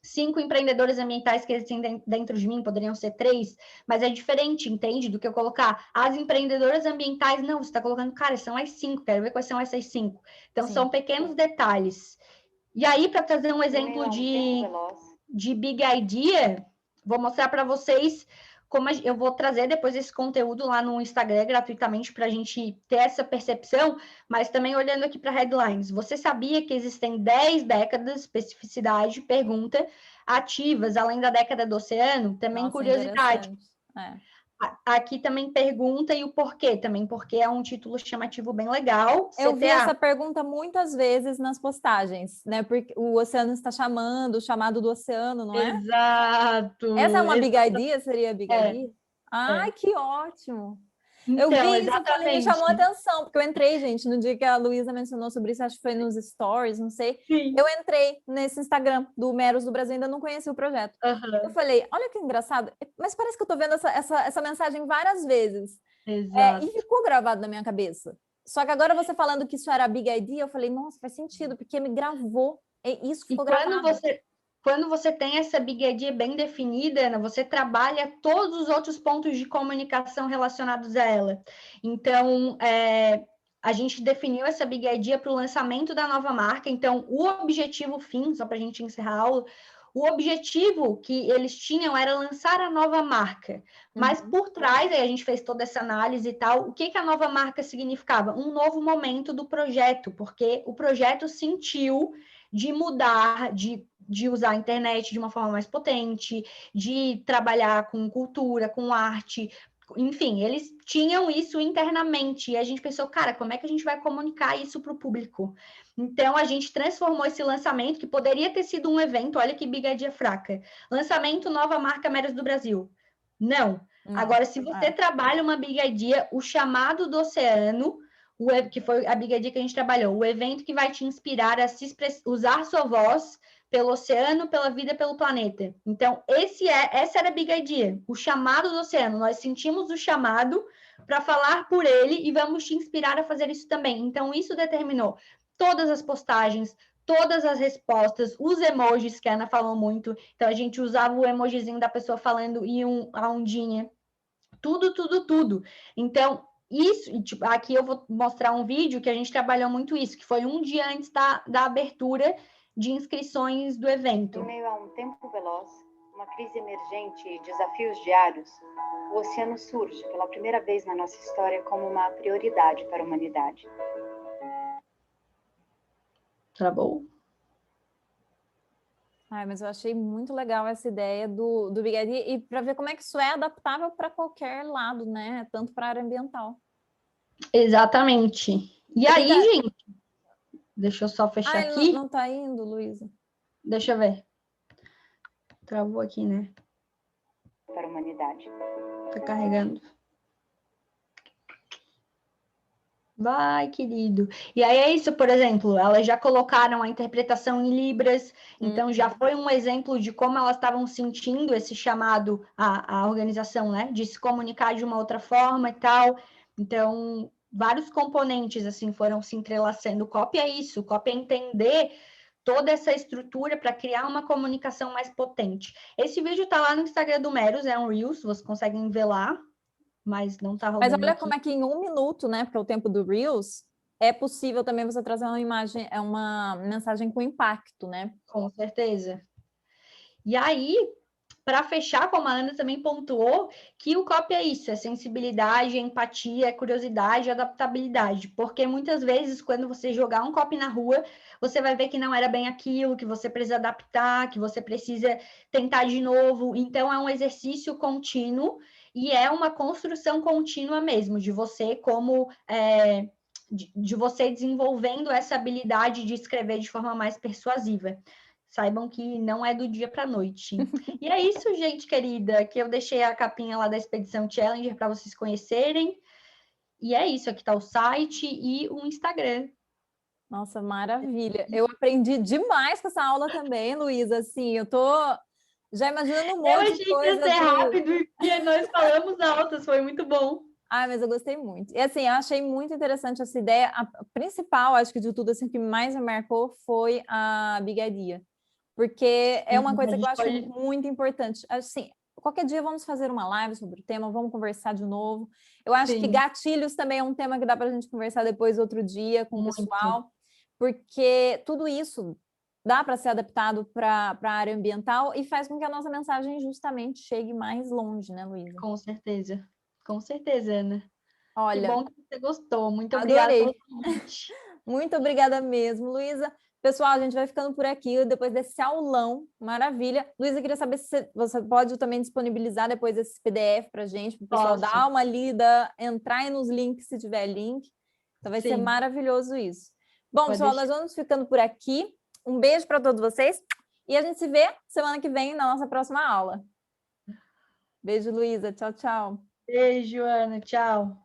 5 empreendedores ambientais que existem dentro de mim, poderiam ser 3, mas é diferente, entende? Do que eu colocar as empreendedoras ambientais, não, você está colocando, cara, são as 5, quero ver quais são essas 5. Então, são pequenos detalhes. E aí, para trazer um exemplo de Big Idea, vou mostrar para vocês como eu vou trazer depois esse conteúdo lá no Instagram gratuitamente para a gente ter essa percepção, mas também olhando aqui para headlines. Você sabia que existem 10 décadas, especificidade, pergunta, ativas, além da década do oceano? Também curiosidade. Aqui também pergunta e o porquê também, porque é um título chamativo bem legal. Eu vi essa pergunta muitas vezes nas postagens, né? Porque o oceano está chamando, o chamado do oceano, não é? Exato. Essa é uma big idea? Seria big idea? Ai, que ótimo! Então, eu vi isso e me chamou a atenção, porque eu entrei, gente, no dia que a Luísa mencionou sobre isso, acho que foi nos stories, não sei. Sim. Eu entrei nesse Instagram do Meros do Brasil, ainda não conheci o projeto. Eu falei, olha que engraçado, mas parece que eu tô vendo essa mensagem várias vezes. Exato. E ficou gravado na minha cabeça. Só que agora você falando que isso era big idea, eu falei, nossa, faz sentido, porque me gravou. Isso ficou gravado. Quando você tem essa big idea bem definida, Ana, você trabalha todos os outros pontos de comunicação relacionados a ela. Então, a gente definiu essa big idea para o lançamento da nova marca. Então, o objetivo fim, só para a gente encerrar a aula, o objetivo que eles tinham era lançar a nova marca. Mas por trás, aí a gente fez toda essa análise e tal, o que a nova marca significava? Um novo momento do projeto, porque o projeto sentiu de mudar, de usar a internet de uma forma mais potente, de trabalhar com cultura, com arte, enfim, eles tinham isso internamente, e a gente pensou, cara, como é que a gente vai comunicar isso para o público? Então, a gente transformou esse lançamento, que poderia ter sido um evento, olha que bigadinha fraca, lançamento nova marca Meros do Brasil. Não. Agora, se você trabalha uma big idea, o chamado do oceano, que foi a big idea que a gente trabalhou, o evento que vai te inspirar a usar sua voz pelo oceano, pela vida, pelo planeta. Então, essa era a big idea, o chamado do oceano. Nós sentimos o chamado para falar por ele e vamos te inspirar a fazer isso também. Então, isso determinou todas as postagens, todas as respostas, os emojis, que a Ana falou muito. Então, a gente usava o emojizinho da pessoa falando e a ondinha. Tudo, tudo, tudo. Então, isso, tipo, aqui eu vou mostrar um vídeo que a gente trabalhou muito isso, que foi um dia antes da abertura de inscrições do evento. Em meio a um tempo veloz, uma crise emergente e desafios diários, o oceano surge pela primeira vez na nossa história como uma prioridade para a humanidade. Travou? Ai, mas eu achei muito legal essa ideia do Big Idea e para ver como é que isso é adaptável para qualquer lado, né? Tanto para a área ambiental. Exatamente. E aí, gente, deixa eu só fechar aqui. Não tá indo, Luísa? Deixa eu ver. Travou aqui, né? Para a humanidade. Tá carregando. Vai, querido. E aí é isso, por exemplo, elas já colocaram a interpretação em Libras, então já foi um exemplo de como elas estavam sentindo esse chamado à organização, né? De se comunicar de uma outra forma e tal. Então, vários componentes, assim, foram se entrelaçando. O copy é isso, o copy é entender toda essa estrutura para criar uma comunicação mais potente. Esse vídeo tá lá no Instagram do Meros, é um Reels, vocês conseguem ver lá, mas não tá rodando. Mas olha aqui. como é que em 1 minuto, né? Porque é o tempo do Reels, é possível também você trazer uma imagem, uma mensagem com impacto, né? Com certeza. E aí, para fechar, como a Ana também pontuou, que o copy é isso, é sensibilidade, empatia, curiosidade, adaptabilidade. Porque muitas vezes, quando você jogar um copy na rua, você vai ver que não era bem aquilo, que você precisa adaptar, que você precisa tentar de novo. Então, é um exercício contínuo e é uma construção contínua mesmo, de você como... de você desenvolvendo essa habilidade de escrever de forma mais persuasiva. Saibam que não é do dia para a noite. E é isso, gente querida, que eu deixei a capinha lá da Expedição Challenger para vocês conhecerem. E é isso, aqui está o site e o Instagram. Nossa, maravilha. Eu aprendi demais com essa aula também, Luísa. Assim, eu tô já imaginando um monte de coisa. Eu achei que ia ser rápido e nós falamos altas, foi muito bom. Ah, mas eu gostei muito. E assim, eu achei muito interessante essa ideia. A principal, acho que de tudo, assim, que mais me marcou foi a Big Idea. Porque é uma coisa que eu acho muito importante. Assim, qualquer dia vamos fazer uma live sobre o tema, vamos conversar de novo. Eu acho que gatilhos também é um tema que dá para a gente conversar depois outro dia com o pessoal, porque tudo isso dá para ser adaptado para a área ambiental e faz com que a nossa mensagem justamente chegue mais longe, né, Luísa? Com certeza. Com certeza, Ana. Olha, que bom que você gostou. Muito adorei. obrigada pelo convite. Muito obrigada mesmo, Luísa. Pessoal, a gente vai ficando por aqui depois desse aulão, maravilha. Luísa, queria saber se você pode também disponibilizar depois esse PDF para a gente, para o pessoal dar uma lida, entrar aí nos links se tiver link. Então vai ser maravilhoso isso. Bom, pessoal, nós vamos ficando por aqui. Um beijo para todos vocês e a gente se vê semana que vem na nossa próxima aula. Beijo, Luísa. Tchau, tchau. Beijo, Ana. Tchau.